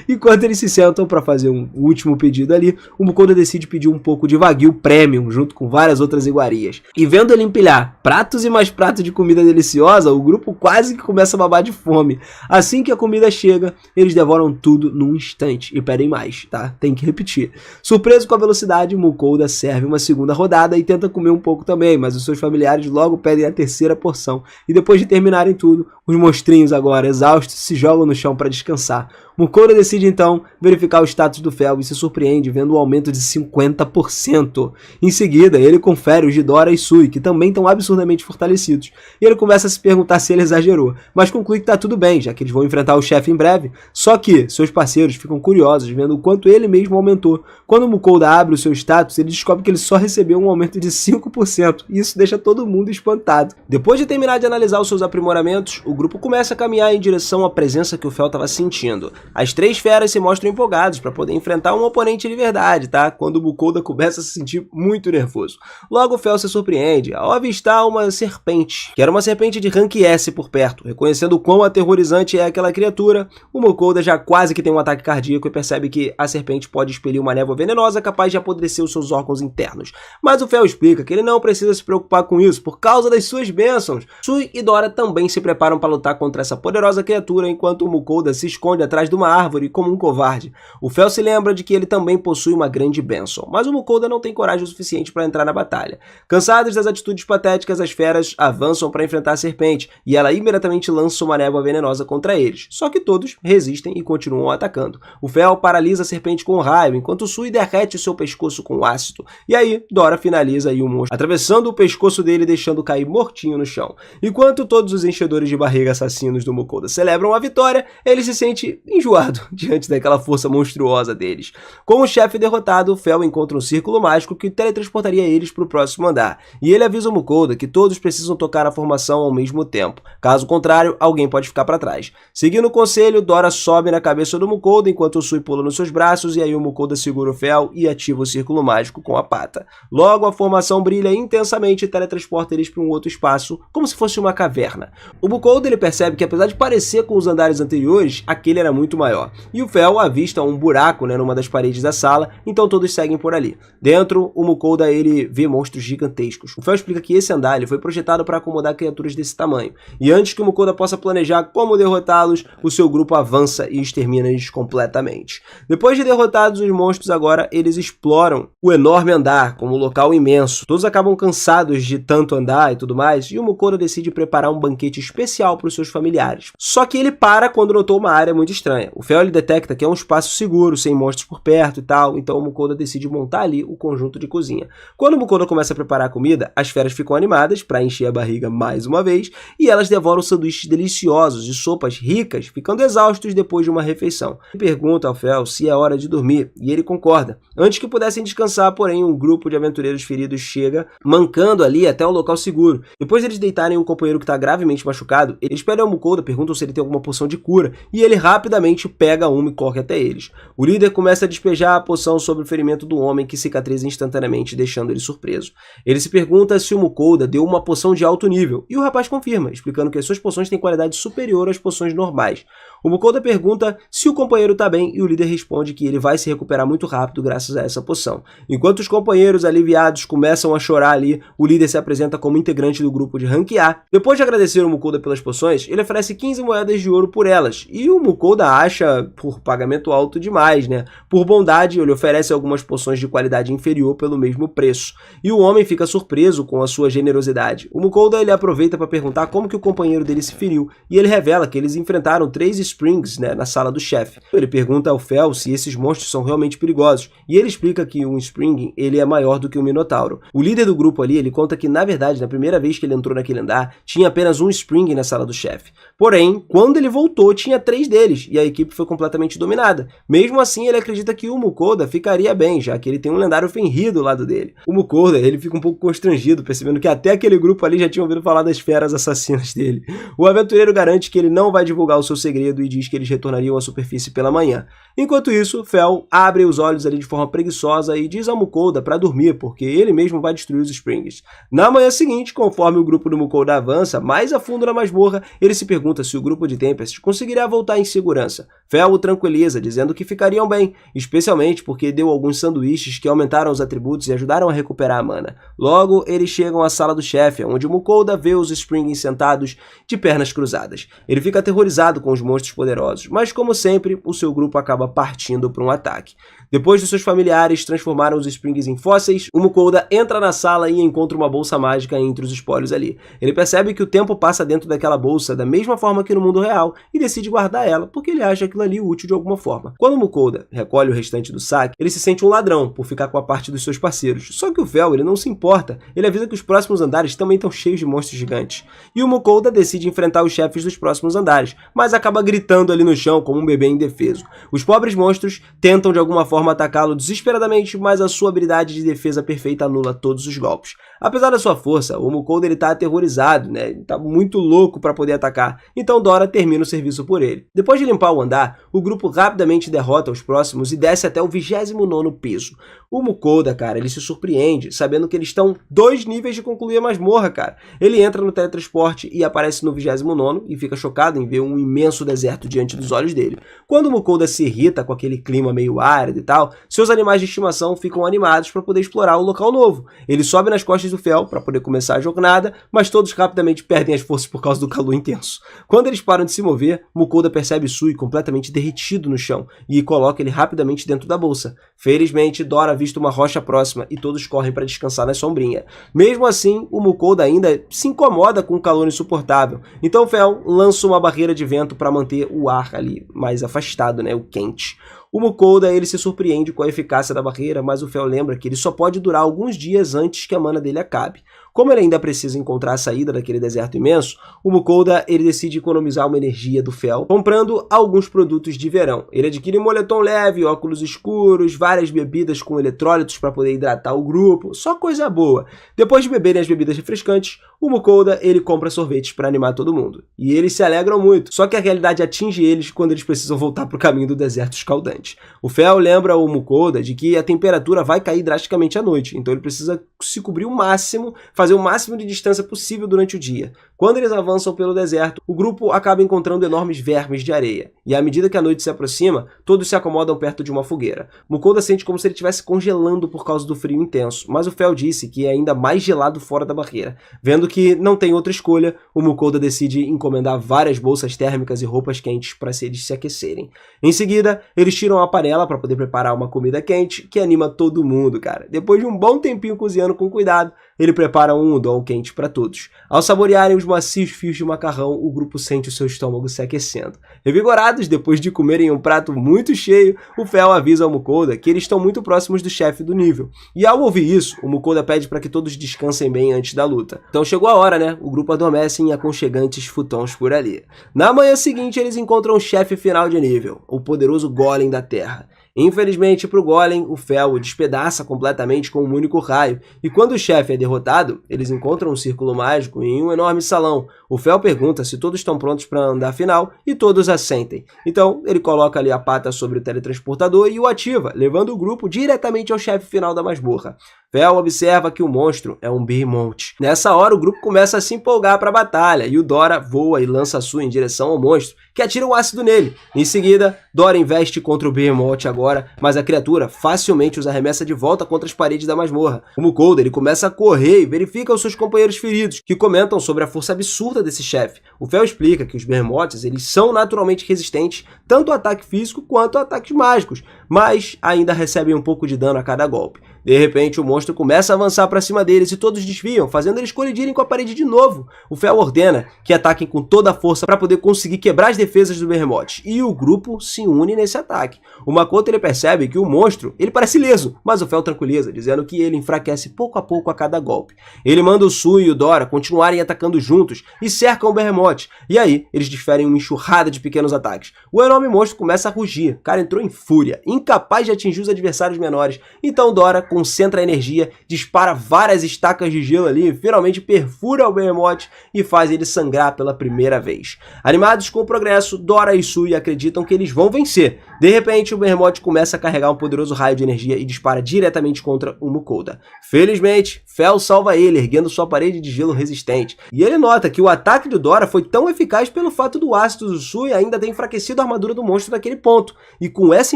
Enquanto eles se sentam para fazer um último pedido ali, o Mukoda decide pedir um pouco de Wagyu Premium, junto com várias outras iguarias. E vendo ele empilhar pratos e mais pratos de comida deliciosa, o grupo quase que começa a babar de fome. Assim que a comida chega, eles devoram tudo num instante e pedem mais, Tem que repetir. Surpreso com a velocidade, Mukoda serve uma segunda rodada e tenta comer um pouco também, mas os seus familiares logo pedem a terceira porção. E depois de terminarem tudo, os monstrinhos agora, exaustos, se jogam no chão para descansar. Mukoda decide então verificar o status do Fel e se surpreende vendo um aumento de 50%. Em seguida, ele confere os de Dora e Sui, que também estão absurdamente fortalecidos. E ele começa a se perguntar se ele exagerou, mas conclui que tá tudo bem, já que eles vão enfrentar o chefe em breve. Só que seus parceiros ficam curiosos, vendo o quanto ele mesmo aumentou. Quando o Mukoda abre o seu status, ele descobre que ele só recebeu um aumento de 5%, e isso deixa todo mundo espantado. Depois de terminar de analisar os seus aprimoramentos, o grupo começa a caminhar em direção à presença que o Fel estava sentindo. As 3 feras se mostram empolgados para poder enfrentar um oponente de verdade, Quando o Mukoda começa a se sentir muito nervoso. Logo o Fel se surpreende ao avistar uma serpente, que era uma serpente de rank S por perto. Reconhecendo o quão aterrorizante é aquela criatura, o Mukoda já quase que tem um ataque cardíaco e percebe que a serpente pode expelir uma névoa venenosa capaz de apodrecer os seus órgãos internos. Mas o Fel explica que ele não precisa se preocupar com isso por causa das suas bênçãos. Sui e Dora também se preparam para lutar contra essa poderosa criatura, enquanto o Mukoda se esconde atrás de uma árvore como um covarde. O Fel se lembra de que ele também possui uma grande bênção, mas o Mukoda não tem coragem o suficiente para entrar na batalha. Cansados das atitudes patéticas, as feras avançam para enfrentar a serpente, e ela imediatamente lança uma névoa venenosa contra eles. Só que todos resistem e continuam atacando. O Fel paralisa a serpente com raio, enquanto Sui derrete o seu pescoço com ácido. E aí, Dora finaliza aí o monstro, atravessando o pescoço dele e deixando cair mortinho no chão. Enquanto todos os enchedores de barriga assassinos do Mukoda celebram a vitória, ele se sente enjoado diante daquela força monstruosa deles. Com o chefe derrotado, o Fel encontra um círculo mágico que teletransportaria eles para o próximo andar, e ele avisa o Mukoda que todos precisam tocar a formação ao mesmo tempo. Caso contrário, contrário, alguém pode ficar para trás. Seguindo o conselho, Dora sobe na cabeça do Mukoda enquanto o Sui pula nos seus braços e aí o Mukoda segura o Fel e ativa o círculo mágico com a pata. Logo, a formação brilha intensamente e teletransporta eles para um outro espaço, como se fosse uma caverna. O Mukoda ele percebe que apesar de parecer com os andares anteriores, aquele era muito maior. E o Fel avista um buraco, né, numa das paredes da sala, então todos seguem por ali. Dentro, o Mukoda ele vê monstros gigantescos. O Fel explica que esse andar ele foi projetado para acomodar criaturas desse tamanho. E antes que o Mukoda possa planejar como derrotá-los, o seu grupo avança e extermina eles completamente. Depois de derrotados os monstros, agora eles exploram o enorme andar como um local imenso. Todos acabam cansados de tanto andar e tudo mais, e o Mukoda decide preparar um banquete especial para os seus familiares. Só que ele para quando notou uma área muito estranha. O Fel ele detecta que é um espaço seguro, sem monstros por perto e tal, então o Mukoda decide montar ali o conjunto de cozinha. Quando o Mukoda começa a preparar a comida, as feras ficam animadas para encher a barriga mais uma vez, e elas devoram sanduíches deliciosos e sopas ricas, ficando exaustos depois de uma refeição. Ele pergunta ao Fel se é hora de dormir, e ele concorda. Antes que pudessem descansar, porém, um grupo de aventureiros feridos chega, mancando ali até o local seguro. Depois de eles deitarem um companheiro que está gravemente machucado, eles pedem ao Mukoda, perguntam se ele tem alguma poção de cura, e ele rapidamente pega uma e corre até eles. O líder começa a despejar a poção sobre o ferimento do homem, que cicatriza instantaneamente, deixando ele surpreso. Ele se pergunta se o Mukoda deu uma poção de alto nível, e o rapaz confirma, explicando que as suas poções têm qualidade superior às poções normais. O Mukoda pergunta se o companheiro está bem e o líder responde que ele vai se recuperar muito rápido graças a essa poção. Enquanto os companheiros aliviados começam a chorar ali, o líder se apresenta como integrante do grupo de Rank A. Depois de agradecer o Mukoda pelas poções, ele oferece 15 moedas de ouro por elas, e o Mukoda acha por pagamento alto demais, né? Por bondade, ele oferece algumas poções de qualidade inferior pelo mesmo preço, e o homem fica surpreso com a sua generosidade. O Mukoda ele aproveita para perguntar como que o companheiro dele se feriu, e ele revela que eles enfrentaram 3 Springs, né, na sala do chefe. Ele pergunta ao Fel se esses monstros são realmente perigosos, e ele explica que um Spring ele é maior do que um Minotauro. O líder do grupo ali, ele conta que na verdade, na primeira vez que ele entrou naquele andar, tinha apenas um Spring na sala do chefe. Porém, quando ele voltou, tinha 3 deles, e a equipe foi completamente dominada. Mesmo assim, ele acredita que o Mukoda ficaria bem, já que ele tem um lendário Fenrir do lado dele. O Mukoda, ele fica um pouco constrangido, percebendo que até aquele grupo ali já tinha ouvido falar das feras assassinas dele. O aventureiro garante que ele não vai divulgar o seu segredo e diz que eles retornariam à superfície pela manhã. Enquanto isso, Fel abre os olhos ali de forma preguiçosa e diz ao Mukoda para dormir, porque ele mesmo vai destruir os Springs. Na manhã seguinte, conforme o grupo do Mukoda avança mais a fundo na masmorra, ele se pergunta se o grupo de Tempest conseguiria voltar em segurança. Fel o tranquiliza, dizendo que ficariam bem, especialmente porque deu alguns sanduíches que aumentaram os atributos e ajudaram a recuperar a mana. Logo, eles chegam à sala do chefe, onde o Mukoda vê os Springs sentados de pernas cruzadas. Ele fica aterrorizado com os monstros poderosos, mas como sempre, o seu grupo acaba partindo para um ataque. Depois de seus familiares transformaram os Springs em fósseis, o Mukoda entra na sala e encontra uma bolsa mágica entre os espólios ali. Ele percebe que o tempo passa dentro daquela bolsa da mesma forma que no mundo real e decide guardar ela, porque ele acha aquilo ali útil de alguma forma. Quando o Mukoda recolhe o restante do saque, ele se sente um ladrão por ficar com a parte dos seus parceiros. Só que o Fel, ele não se importa. Ele avisa que os próximos andares também estão cheios de monstros gigantes. E o Mukoda decide enfrentar os chefes dos próximos andares, mas acaba gritando ali no chão como um bebê indefeso. Os pobres monstros tentam de alguma forma atacá-lo desesperadamente, mas a sua habilidade de defesa perfeita anula todos os golpes. Apesar da sua força, o Mukoda ele tá aterrorizado, né? Ele tá muito louco para poder atacar, então Dora termina o serviço por ele. Depois de limpar o andar, o grupo rapidamente derrota os próximos e desce até o 29º piso. O Mukoda, cara, ele se surpreende, sabendo que eles estão 2 níveis de concluir a masmorra, cara. Ele entra no teletransporte e aparece no 29º e fica chocado em ver um imenso deserto diante dos olhos dele. Quando o Mukoda se irrita com aquele clima meio árido e tal, seus animais de estimação ficam animados para poder explorar um local novo. Ele sobe nas costas do Fel para poder começar a jornada, mas todos rapidamente perdem as forças por causa do calor intenso. Quando eles param de se mover, Mukoda percebe Sui completamente derretido no chão e coloca ele rapidamente dentro da bolsa. Felizmente, Dora avista uma rocha próxima e todos correm para descansar na sombrinha. Mesmo assim, o Mukoda ainda se incomoda com o calor insuportável. Então Fel lança uma barreira de vento para manter o ar ali mais afastado, né, o quente. O Mukoda, ele se surpreende com a eficácia da barreira, mas o Fel lembra que ele só pode durar alguns dias antes que a mana dele acabe. Como ele ainda precisa encontrar a saída daquele deserto imenso, o Mukoda ele decide economizar uma energia do Fel, comprando alguns produtos de verão. Ele adquire um moletom leve, óculos escuros, várias bebidas com eletrólitos para poder hidratar o grupo, só coisa boa. Depois de beberem as bebidas refrescantes, o Mukoda ele compra sorvetes para animar todo mundo. E eles se alegram muito, só que a realidade atinge eles quando eles precisam voltar para o caminho do deserto escaldante. O Fel lembra o Mukoda de que a temperatura vai cair drasticamente à noite, então ele precisa se cobrir o máximo, fazer o máximo de distância possível durante o dia. Quando eles avançam pelo deserto, o grupo acaba encontrando enormes vermes de areia, e à medida que a noite se aproxima, todos se acomodam perto de uma fogueira. Mukoda sente como se ele estivesse congelando por causa do frio intenso, mas o Fel disse que é ainda mais gelado fora da barreira. Vendo que não tem outra escolha, o Mukoda decide encomendar várias bolsas térmicas e roupas quentes para eles se aquecerem. Em seguida, eles tiram a panela para poder preparar uma comida quente que anima todo mundo, cara. Depois de um bom tempinho cozinhando com cuidado, ele prepara um udon quente para todos. Ao saborearem os macios fios de macarrão, o grupo sente o seu estômago se aquecendo. Revigorados, depois de comerem um prato muito cheio, o Fel avisa ao Mukoda que eles estão muito próximos do chefe do nível. E ao ouvir isso, o Mukoda pede para que todos descansem bem antes da luta. Então chegou a hora, né? O grupo adormece em aconchegantes futons por ali. Na manhã seguinte, eles encontram o chefe final de nível, o poderoso Golem da Terra. Infelizmente para o Golem, o Fel o despedaça completamente com um único raio, e quando o chefe é derrotado, eles encontram um círculo mágico em um enorme salão. O Fel pergunta se todos estão prontos para andar final, e todos assentem. Então ele coloca ali a pata sobre o teletransportador e o ativa, levando o grupo diretamente ao chefe final da masmorra. Fel observa que o monstro é um Behemoth. Nessa hora o grupo começa a se empolgar para a batalha, e o Dora voa e lança a sua em direção ao monstro, que atira um ácido nele. Em seguida, Dora investe contra o Behemoth agora, mas a criatura facilmente os arremessa de volta contra as paredes da masmorra. O Mukoda ele começa a correr e verifica os seus companheiros feridos, que comentam sobre a força absurda desse chefe. O Fel explica que os Behemoths eles são naturalmente resistentes tanto ao ataque físico quanto a ataques mágicos, mas ainda recebem um pouco de dano a cada golpe. De repente, o monstro começa a avançar para cima deles e todos desviam, fazendo eles colidirem com a parede de novo. O Fel ordena que ataquem com toda a força para poder conseguir quebrar as defesas do Behemoth, e o grupo se une nesse ataque. O Makoto ele percebe que o monstro ele parece leso, mas o Fel tranquiliza, dizendo que ele enfraquece pouco a cada golpe. Ele manda o Su e o Dora continuarem atacando juntos e cercam o Behemoth, e aí eles desferem uma enxurrada de pequenos ataques. O enorme monstro começa a rugir, o cara entrou em fúria, incapaz de atingir os adversários menores, então Dora concentra a energia, dispara várias estacas de gelo ali, finalmente perfura o Behemoth e faz ele sangrar pela primeira vez. Animados com o progresso, Dora e Sui acreditam que eles vão vencer. De repente, o Behemoth começa a carregar um poderoso raio de energia e dispara diretamente contra o Mukoda. Felizmente, Fel salva ele, erguendo sua parede de gelo resistente. E ele nota que o ataque do Dora foi tão eficaz pelo fato do ácido do Sui ainda ter enfraquecido a armadura do monstro naquele ponto. E com essa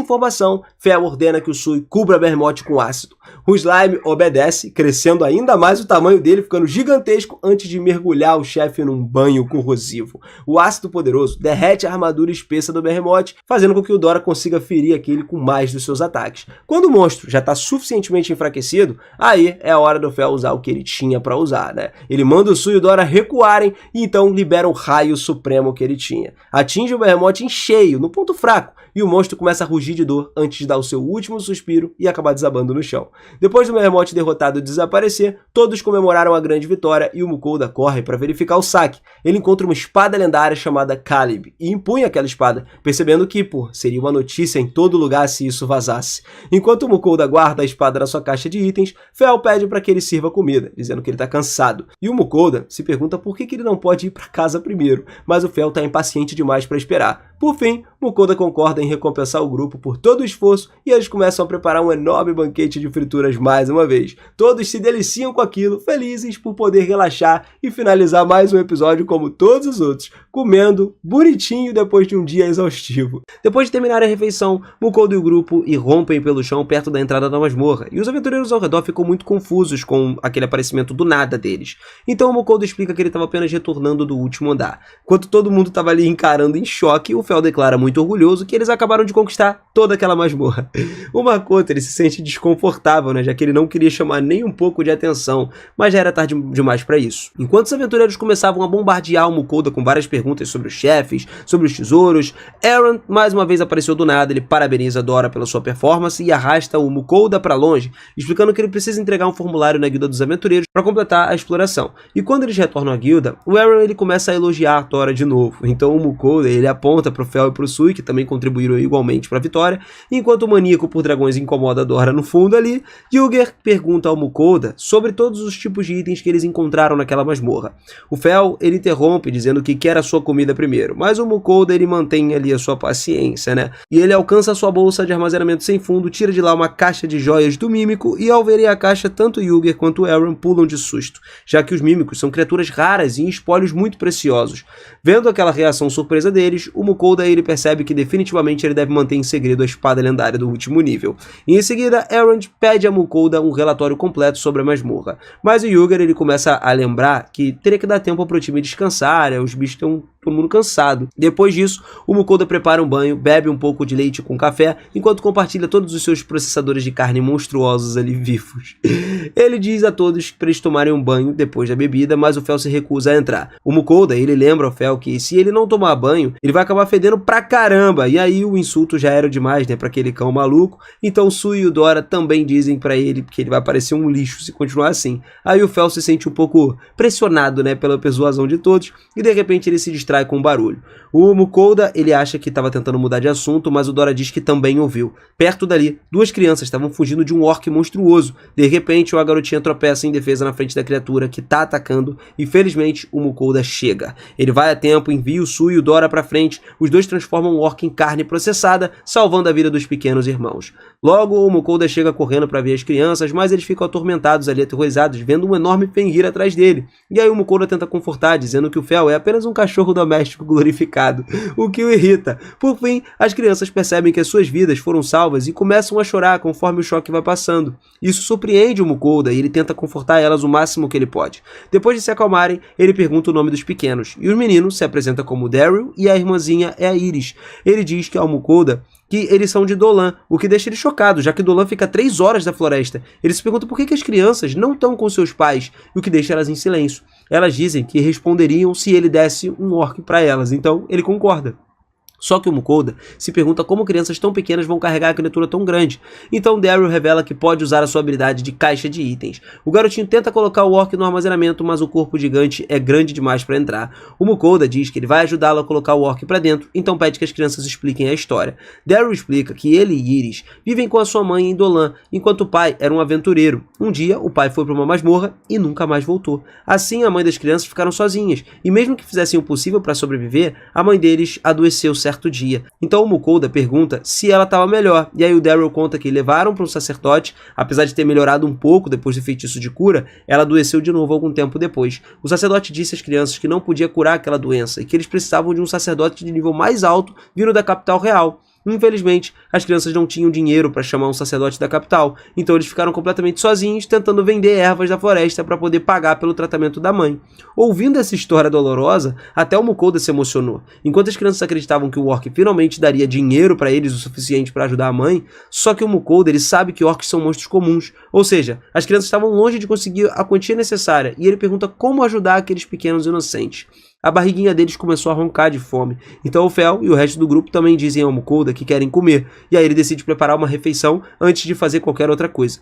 informação, Fel ordena que o Sui cubra Behemoth com ácido. O Slime obedece, crescendo ainda mais o tamanho dele, ficando gigantesco antes de mergulhar o chefe num banho corrosivo. O ácido poderoso derrete a armadura espessa do Behemoth, fazendo com que o Dora consiga ferir aquele com mais dos seus ataques. Quando o monstro já está suficientemente enfraquecido, aí é a hora do Fel usar o que ele tinha para usar, né? Ele manda o Su e o Dora recuarem e então libera o raio supremo que ele tinha. Atinge o Behemoth em cheio, no ponto fraco, e o monstro começa a rugir de dor antes de dar o seu último suspiro e acabar desabando no chão. Depois do Behemoth derrotado desaparecer, todos comemoraram a grande vitória e o Mukoda corre para verificar o saque. Ele encontra uma espada lendária chamada Calib e empunha aquela espada, percebendo que, seria uma notícia em todo lugar se isso vazasse. Enquanto o Mukoda guarda a espada na sua caixa de itens, Fel pede para que ele sirva comida, dizendo que ele está cansado. E o Mukoda se pergunta por que ele não pode ir para casa primeiro, mas o Fel está impaciente demais para esperar. Por fim, Mukoda concorda em recompensar o grupo por todo o esforço e eles começam a preparar um enorme banquete de frituras mais uma vez. Todos se deliciam com aquilo, felizes por poder relaxar e finalizar mais um episódio como todos os outros, comendo bonitinho depois de um dia exaustivo. Depois de terminar a refeição, Mukoda e o grupo irrompem pelo chão perto da entrada da masmorra, e os aventureiros ao redor ficam muito confusos com aquele aparecimento do nada deles. Então o Mukoda explica que ele estava apenas retornando do último andar. Enquanto todo mundo estava ali encarando em choque, o Fel Fel declara muito orgulhoso que eles acabaram de conquistar toda aquela masmorra. O Makoto, ele se sente desconfortável, né, já que ele não queria chamar nem um pouco de atenção, mas já era tarde demais para isso. Enquanto os aventureiros começavam a bombardear o Mukoda com várias perguntas sobre os chefes, sobre os tesouros, Aaron mais uma vez apareceu do nada. Ele parabeniza Dora pela sua performance e arrasta o Mukoda para longe, explicando que ele precisa entregar um formulário na guilda dos aventureiros para completar a exploração. E quando eles retornam à guilda, o Aaron ele começa a elogiar a Dora de novo. Então o Mukoda ele aponta pro Fel e pro Sui, que também contribuíram igualmente para a vitória, enquanto o maníaco por dragões incomoda a Dora no fundo ali. Yuger pergunta ao Mukoda sobre todos os tipos de itens que eles encontraram naquela masmorra. O Fel ele interrompe dizendo que quer a sua comida primeiro, mas o Mukoda ele mantém ali a sua paciência, né? E ele alcança a sua bolsa de armazenamento sem fundo, tira de lá uma caixa de joias do mímico e ao verem a caixa, tanto Yuger quanto Aaron pulam de susto, já que os mímicos são criaturas raras e espólios muito preciosos. Vendo aquela reação surpresa deles, o Mukoda ele percebe que definitivamente ele deve manter em segredo a espada lendária do último nível. E em seguida, Aaron pede a Mukoda um relatório completo sobre a masmorra, mas o Yuger ele começa a lembrar que teria que dar tempo para o time descansar, né? Os bichos estão todo mundo cansado. Depois disso, o Mukoda prepara um banho, bebe um pouco de leite com café, enquanto compartilha todos os seus processadores de carne monstruosos ali vivos. Ele diz a todos para eles tomarem um banho depois da bebida, mas o Fel se recusa a entrar. O Mukoda, ele lembra ao Fel que se ele não tomar banho, ele vai acabar fedendo pra caramba, e aí o insulto já era demais, né, pra aquele cão maluco. Então Sui e o Dora também dizem pra ele que ele vai parecer um lixo se continuar assim. Aí o Fel se sente um pouco pressionado, né, pela persuasão de todos, e de repente ele se distrai com um barulho. O Mukoda, ele acha que estava tentando mudar de assunto, mas o Dora diz que também ouviu. Perto dali, duas crianças estavam fugindo de um orc monstruoso. De repente, a garotinha tropeça em defesa na frente da criatura que está atacando e felizmente o Mukoda chega. Ele vai a tempo, envia o Sui e o Dora para frente, os dois transformam o orc em carne processada, salvando a vida dos pequenos irmãos. Logo, o Mukoda chega correndo para ver as crianças, mas eles ficam atormentados ali, aterrorizados, vendo um enorme Fenrir atrás dele. E aí o Mukoda tenta confortar, dizendo que o Fel é apenas um cachorro doméstico glorificado, o que o irrita. Por fim, as crianças percebem que as suas vidas foram salvas e começam a chorar conforme o choque vai passando. Isso surpreende o Mukoda e ele tenta confortar elas o máximo que ele pode. Depois de se acalmarem, ele pergunta o nome dos pequenos, e o menino se apresenta como Daryl e a irmãzinha é a Iris. Ele diz que ao Mukoda que eles são de Dolan, o que deixa ele chocado, já que Dolan fica 3 horas da floresta. Ele se pergunta por que as crianças não estão com seus pais, o que deixa elas em silêncio. Elas dizem que responderiam se ele desse um orc para elas, então ele concorda. Só que o Mukoda se pergunta como crianças tão pequenas vão carregar a criatura tão grande. Então Daryl revela que pode usar a sua habilidade de caixa de itens. O garotinho tenta colocar o orc no armazenamento, mas o corpo gigante é grande demais para entrar. O Mukoda diz que ele vai ajudá-lo a colocar o orc para dentro, então pede que as crianças expliquem a história. Daryl explica que ele e Iris vivem com a sua mãe em Dolan, enquanto o pai era um aventureiro. Um dia, o pai foi para uma masmorra e nunca mais voltou. Assim, a mãe das crianças ficaram sozinhas, e mesmo que fizessem o possível para sobreviver, a mãe deles adoeceu certo dia. Então o Mukoda pergunta se ela estava melhor, e aí o Daryl conta que levaram para um sacerdote. Apesar de ter melhorado um pouco depois do feitiço de cura, ela adoeceu de novo algum tempo depois. O sacerdote disse às crianças que não podia curar aquela doença e que eles precisavam de um sacerdote de nível mais alto vindo da capital real. Infelizmente, as crianças não tinham dinheiro para chamar um sacerdote da capital, então eles ficaram completamente sozinhos, tentando vender ervas da floresta para poder pagar pelo tratamento da mãe. Ouvindo essa história dolorosa, até o Mukoda se emocionou. Enquanto as crianças acreditavam que o orc finalmente daria dinheiro para eles o suficiente para ajudar a mãe, só que o Mukoda ele sabe que orcs são monstros comuns, ou seja, as crianças estavam longe de conseguir a quantia necessária, e ele pergunta como ajudar aqueles pequenos inocentes. A barriguinha deles começou a roncar de fome, então o Fel e o resto do grupo também dizem ao Mukoda que querem comer, e aí ele decide preparar uma refeição antes de fazer qualquer outra coisa.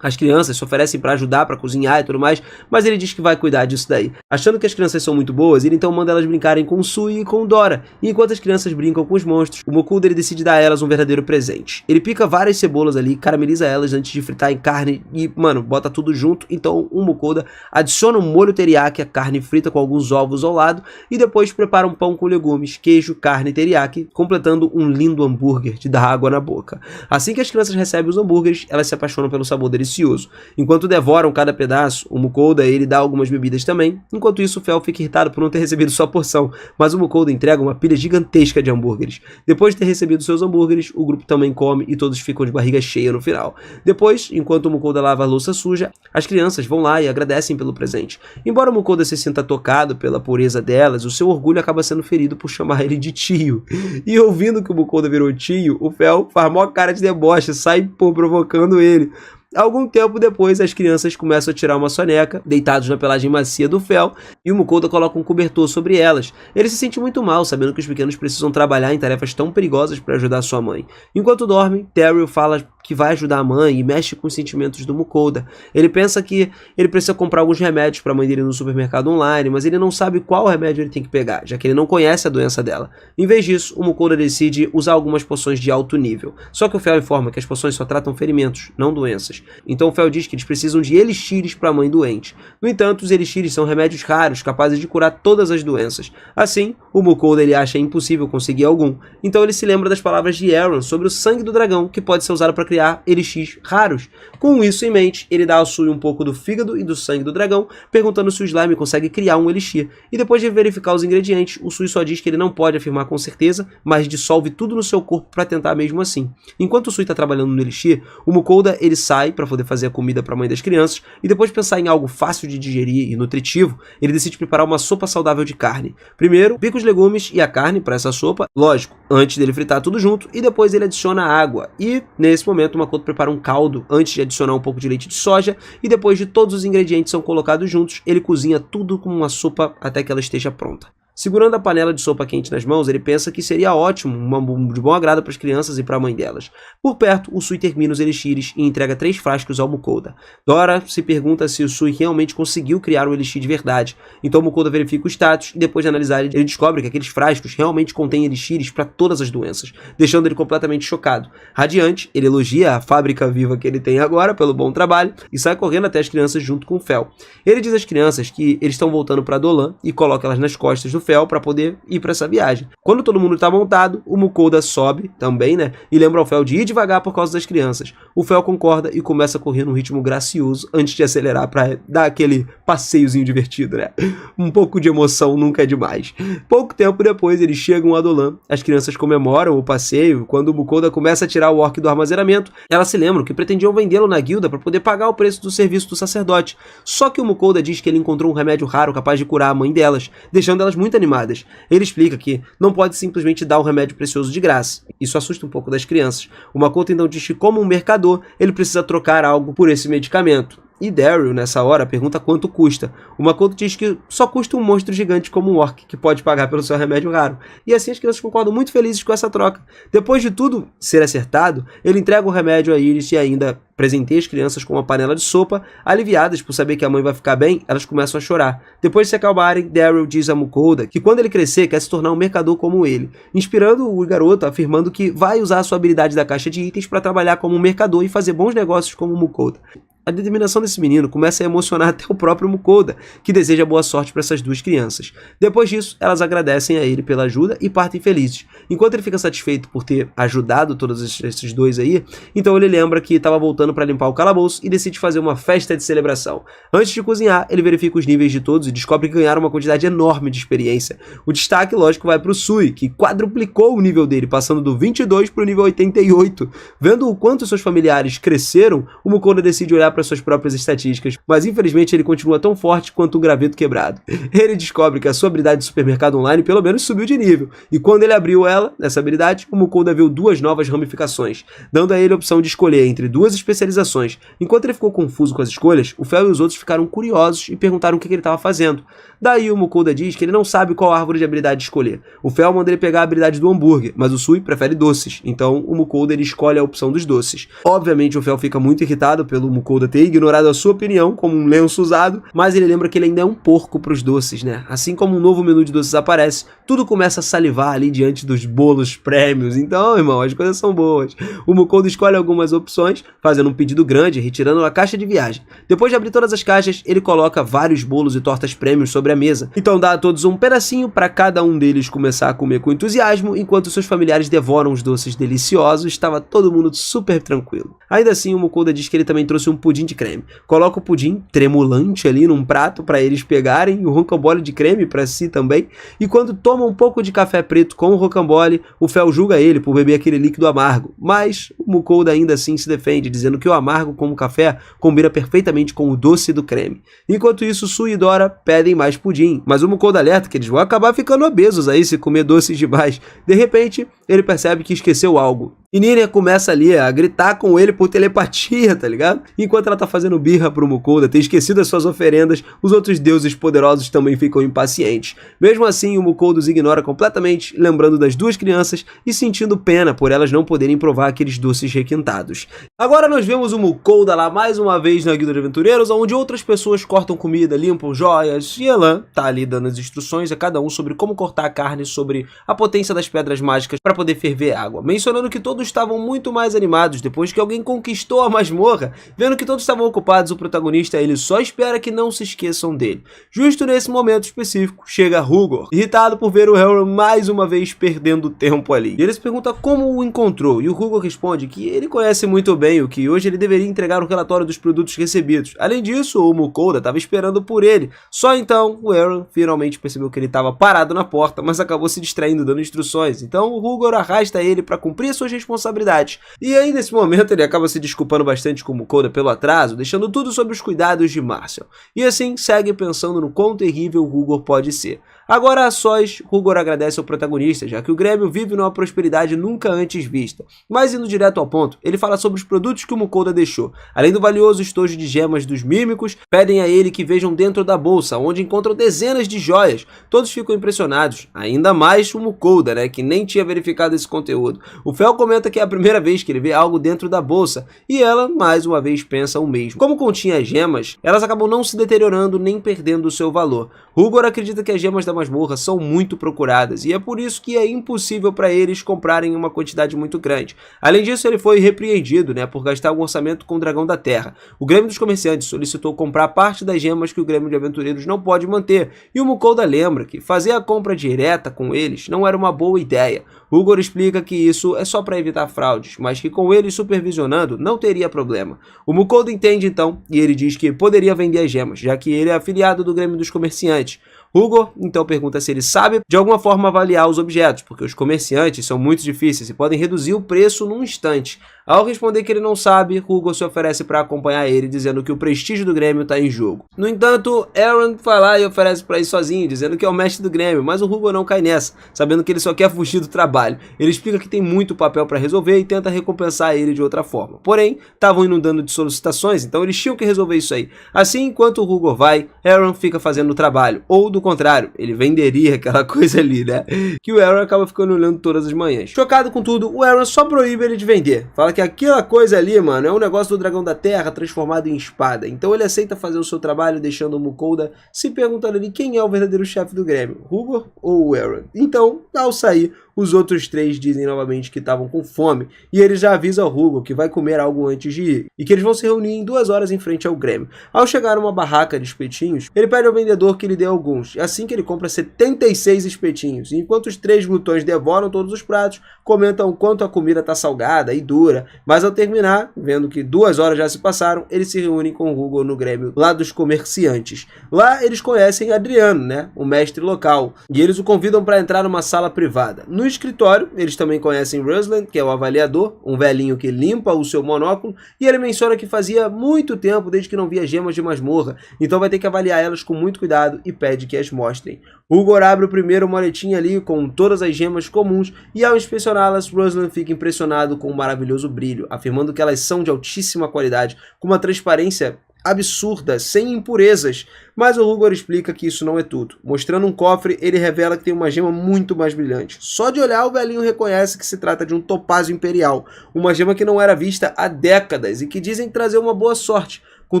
As crianças se oferecem para ajudar, para cozinhar e tudo mais, mas ele diz que vai cuidar disso daí. Achando que as crianças são muito boas, ele então manda elas brincarem com o Sui e com o Dora. E enquanto as crianças brincam com os monstros, o Mukoda ele decide dar a elas um verdadeiro presente. Ele pica várias cebolas ali, carameliza elas antes de fritar em carne e, bota tudo junto. Então o Mukoda adiciona um molho teriyaki à carne frita com alguns ovos ao lado e depois prepara um pão com legumes, queijo, carne e teriyaki, completando um lindo hambúrguer de dar água na boca. Assim que as crianças recebem os hambúrgueres, elas se apaixonam pelo sabor delicioso delicioso. Enquanto devoram cada pedaço, o Mukoda ele dá algumas bebidas também. Enquanto isso, o Fel fica irritado por não ter recebido sua porção, mas o Mukoda entrega uma pilha gigantesca de hambúrgueres. Depois de ter recebido seus hambúrgueres, o grupo também come e todos ficam de barriga cheia no final. Depois, enquanto o Mukoda lava a louça suja, as crianças vão lá e agradecem pelo presente. Embora o Mukoda se sinta tocado pela pureza delas, o seu orgulho acaba sendo ferido por chamar ele de tio. E ouvindo que o Mukoda virou tio, o Fel faz mó cara de deboche, sai provocando ele. Algum tempo depois, as crianças começam a tirar uma soneca, deitados na pelagem macia do Fel, e o Mukoda coloca um cobertor sobre elas. Ele se sente muito mal, sabendo que os pequenos precisam trabalhar em tarefas tão perigosas para ajudar sua mãe. Enquanto dormem, Daryl fala que vai ajudar a mãe e mexe com os sentimentos do Mukoda. Ele pensa que ele precisa comprar alguns remédios para a mãe dele no supermercado online, mas ele não sabe qual remédio ele tem que pegar, já que ele não conhece a doença dela. Em vez disso, o Mukoda decide usar algumas poções de alto nível. Só que o Fel informa que as poções só tratam ferimentos, não doenças. Então o Fel diz que eles precisam de elixires para a mãe doente. No entanto, os elixires são remédios raros, capazes de curar todas as doenças. Assim, o Mukoda ele acha impossível conseguir algum. Então ele se lembra das palavras de Aaron sobre o sangue do dragão, que pode ser usado para criar elixires raros. Com isso em mente, ele dá ao Sui um pouco do fígado e do sangue do dragão, perguntando se o slime consegue criar um elixir. E depois de verificar os ingredientes, o Sui só diz que ele não pode afirmar com certeza, mas dissolve tudo no seu corpo para tentar mesmo assim. Enquanto o Sui está trabalhando no elixir, o Mukoda ele sai para poder fazer a comida para a mãe das crianças, e depois de pensar em algo fácil de digerir e nutritivo, ele decide preparar uma sopa saudável de carne. Primeiro, pica os legumes e a carne para essa sopa, lógico, antes dele fritar tudo junto, e depois ele adiciona água. E nesse momento o Makoto prepara um caldo antes de adicionar um pouco de leite de soja, e depois de todos os ingredientes são colocados juntos, ele cozinha tudo como uma sopa até que ela esteja pronta. Segurando a panela de sopa quente nas mãos, ele pensa que seria ótimo, de bom agrado para as crianças e para a mãe delas. Por perto, o Sui termina os elixires e entrega 3 frascos ao Mukoda. Dora se pergunta se o Sui realmente conseguiu criar o elixir de verdade. Então o Mukoda verifica o status e depois de analisar ele descobre que aqueles frascos realmente contêm elixires para todas as doenças, deixando ele completamente chocado. Radiante, ele elogia a fábrica viva que ele tem agora pelo bom trabalho e sai correndo até as crianças junto com o Fel. Ele diz às crianças que eles estão voltando para Dolan e coloca elas nas costas do Fel para poder ir para essa viagem. Quando todo mundo está montado, o Mukoda sobe também, né? E lembra ao Fel de ir devagar por causa das crianças. O Fel concorda e começa a correr num ritmo gracioso antes de acelerar para dar aquele passeiozinho divertido, né? Um pouco de emoção nunca é demais. Pouco tempo depois, eles chegam a Dolan. As crianças comemoram o passeio. Quando o Mukoda começa a tirar o orc do armazenamento, elas se lembram que pretendiam vendê-lo na guilda para poder pagar o preço do serviço do sacerdote. Só que o Mukoda diz que ele encontrou um remédio raro capaz de curar a mãe delas, deixando elas muito animadas. Ele explica que não pode simplesmente dar um remédio precioso de graça. Isso assusta um pouco das crianças. O Makoto então diz que, como um mercador, ele precisa trocar algo por esse medicamento. E Daryl, nessa hora, pergunta quanto custa. O Makoto diz que só custa um monstro gigante como um orc, que pode pagar pelo seu remédio raro. E assim as crianças concordam muito felizes com essa troca. Depois de tudo ser acertado, ele entrega o remédio a Iris e ainda presenteia as crianças com uma panela de sopa. Aliviadas por saber que a mãe vai ficar bem, elas começam a chorar. Depois de se acalmarem, Daryl diz a Mukoda que quando ele crescer quer se tornar um mercador como ele, inspirando o garoto, afirmando que vai usar a sua habilidade da caixa de itens para trabalhar como um mercador e fazer bons negócios como o Mukoda. A determinação desse menino começa a emocionar até o próprio Mukoda, que deseja boa sorte para essas duas crianças. Depois disso, elas agradecem a ele pela ajuda e partem felizes. Enquanto ele fica satisfeito por ter ajudado todos esses dois aí, então ele lembra que estava voltando para limpar o calabouço e decide fazer uma festa de celebração. Antes de cozinhar, ele verifica os níveis de todos e descobre que ganharam uma quantidade enorme de experiência. O destaque, lógico, vai para o Sui, que quadruplicou o nível dele, passando do 22 para o nível 88. Vendo o quanto seus familiares cresceram, o Mukoda decide olhar para suas próprias estatísticas, mas infelizmente ele continua tão forte quanto um graveto quebrado. Ele descobre que a sua habilidade de supermercado online pelo menos subiu de nível, e quando ele abriu essa habilidade, o Mukoda viu 2 novas ramificações, dando a ele a opção de escolher entre 2 especializações. Enquanto ele ficou confuso com as escolhas, o Fel e os outros ficaram curiosos e perguntaram o que ele estava fazendo. Daí o Mukoda diz que ele não sabe qual árvore de habilidade escolher. O Fel manda ele pegar a habilidade do hambúrguer, mas o Sui prefere doces, então o Mukoda ele escolhe a opção dos doces. Obviamente o Fel fica muito irritado pelo Mukoda ter ignorado a sua opinião como um lenço usado, mas ele lembra que ele ainda é um porco para os doces, né? Assim como um novo menu de doces aparece, tudo começa a salivar ali diante dos bolos prêmios. Então, irmão, as coisas são boas. O Mukoda escolhe algumas opções, fazendo um pedido grande, retirando a caixa de viagem. Depois de abrir todas as caixas, ele coloca vários bolos e tortas prêmios sobre a mesa. Então dá a todos um pedacinho para cada um deles começar a comer com entusiasmo, enquanto seus familiares devoram os doces deliciosos. Estava todo mundo super tranquilo. Ainda assim, o Mukoda diz que ele também trouxe um pudim pudim de creme. Coloca o pudim tremulante ali num prato para eles pegarem, e o rocambole de creme para si também. E quando toma um pouco de café preto com o rocambole, o Fel julga ele por beber aquele líquido amargo. Mas o Mucoda ainda assim se defende, dizendo que o amargo como café combina perfeitamente com o doce do creme. Enquanto isso, Su e Dora pedem mais pudim, mas o Mucoda alerta que eles vão acabar ficando obesos aí se comer doces demais. De repente, ele percebe que esqueceu algo. E Nirien começa ali a gritar com ele por telepatia, tá ligado? Enquanto ela tá fazendo birra pro Mucoda ter esquecido as suas oferendas, os outros deuses poderosos também ficam impacientes. Mesmo assim, o Mucoda os ignora completamente, lembrando das duas crianças e sentindo pena por elas não poderem provar aqueles doces requintados. Agora nós vemos o Mucoda lá mais uma vez na Guilda de Aventureiros, onde outras pessoas cortam comida, limpam joias, e Elan tá ali dando as instruções a cada um sobre como cortar a carne, sobre a potência das pedras mágicas para poder ferver água, mencionando que todos estavam muito mais animados depois que alguém conquistou a masmorra. Vendo que todos estavam ocupados, o protagonista ele só espera que não se esqueçam dele. Justo nesse momento específico, chega Hugor, irritado por ver o Elrond mais uma vez perdendo tempo ali. E ele se pergunta como o encontrou, e o Hugor responde que ele conhece muito bem o que hoje ele deveria entregar o relatório dos produtos recebidos. Além disso, o Mucoda estava esperando por ele. Só então o Elrond finalmente percebeu que ele estava parado na porta, mas acabou se distraindo dando instruções. Então o Hugor arrasta ele para cumprir suas responsabilidades. E aí nesse momento ele acaba se desculpando bastante com o Mucoda pelo atraso, deixando tudo sob os cuidados de Marcel. E assim segue pensando no quão terrível o Hugor pode ser. Agora a sós, Hugor agradece ao protagonista, já que o Grêmio vive numa prosperidade nunca antes vista. Mas indo direto ao ponto, ele fala sobre os produtos que o Mucoda deixou. Além do valioso estojo de gemas dos mímicos, pedem a ele que vejam dentro da bolsa, onde encontram dezenas de joias. Todos ficam impressionados, ainda mais o Mucoda, né, que nem tinha verificado esse conteúdo. O Fel comenta que é a primeira vez que ele vê algo dentro da bolsa, e ela, mais uma vez, pensa o mesmo. Como continha gemas, elas acabam não se deteriorando nem perdendo o seu valor. Hugor acredita que as gemas da masmorra são muito procuradas, e é por isso que é impossível para eles comprarem uma quantidade muito grande. Além disso, ele foi repreendido, né, por gastar um orçamento com o Dragão da Terra. O Grêmio dos Comerciantes solicitou comprar parte das gemas que o Grêmio de Aventureiros não pode manter, e o Mucoda lembra que fazer a compra direta com eles não era uma boa ideia. Hugor explica que isso é só para evitar fraudes, mas que com eles supervisionando não teria problema. O Mucoda entende então, e ele diz que poderia vender as gemas, já que ele é afiliado do Grêmio dos Comerciantes. Hugor então pergunta se ele sabe de alguma forma avaliar os objetos, porque os comerciantes são muito difíceis e podem reduzir o preço num instante. Ao responder que ele não sabe, Hugor se oferece para acompanhar ele, dizendo que o prestígio do Grêmio está em jogo. No entanto, Elrond vai lá e oferece para ir sozinho, dizendo que é o mestre do Grêmio, mas o Hugor não cai nessa, sabendo que ele só quer fugir do trabalho. Ele explica que tem muito papel para resolver e tenta recompensar ele de outra forma. Porém, estavam inundando de solicitações, então eles tinham que resolver isso aí. Assim, enquanto o Hugor vai, Elrond fica fazendo o trabalho, ou do contrário, ele venderia aquela coisa ali, né? Que o Elrond acaba ficando olhando todas as manhãs. Chocado com tudo, o Elrond só proíbe ele de vender. Fala que aquela coisa ali, mano, é um negócio do Dragão da Terra transformado em espada. Então ele aceita fazer o seu trabalho, deixando o Mucoda se perguntando ali quem é o verdadeiro chefe do Grêmio, Hugor ou o Elrond. Então, ao sair, os outros três dizem novamente que estavam com fome, e ele já avisa ao Hugor que vai comer algo antes de ir, e que eles vão se reunir em 2 horas em frente ao Grêmio. Ao chegar a uma barraca de espetinhos, ele pede ao vendedor que lhe dê alguns, e assim que ele compra 76 espetinhos, e enquanto os 3 glutões devoram todos os pratos, comentam o quanto a comida está salgada e dura, mas ao terminar, vendo que 2 horas já se passaram, eles se reúnem com o Hugor no Grêmio lá dos comerciantes. Lá eles conhecem Adriano, né, o mestre local, e eles o convidam para entrar numa sala privada. No escritório, eles também conhecem Ruslan, que é o avaliador, um velhinho que limpa o seu monóculo, e ele menciona que fazia muito tempo desde que não via gemas de masmorra, então vai ter que avaliar elas com muito cuidado e pede que as mostrem. Hugor abre o primeiro moletim ali com todas as gemas comuns, e ao inspecioná-las, Ruslan fica impressionado com o maravilhoso brilho, afirmando que elas são de altíssima qualidade, com uma transparência absurda, sem impurezas, mas o Hugor explica que isso não é tudo. Mostrando um cofre, ele revela que tem uma gema muito mais brilhante. Só de olhar, o velhinho reconhece que se trata de um topázio imperial, uma gema que não era vista há décadas e que dizem trazer uma boa sorte. Com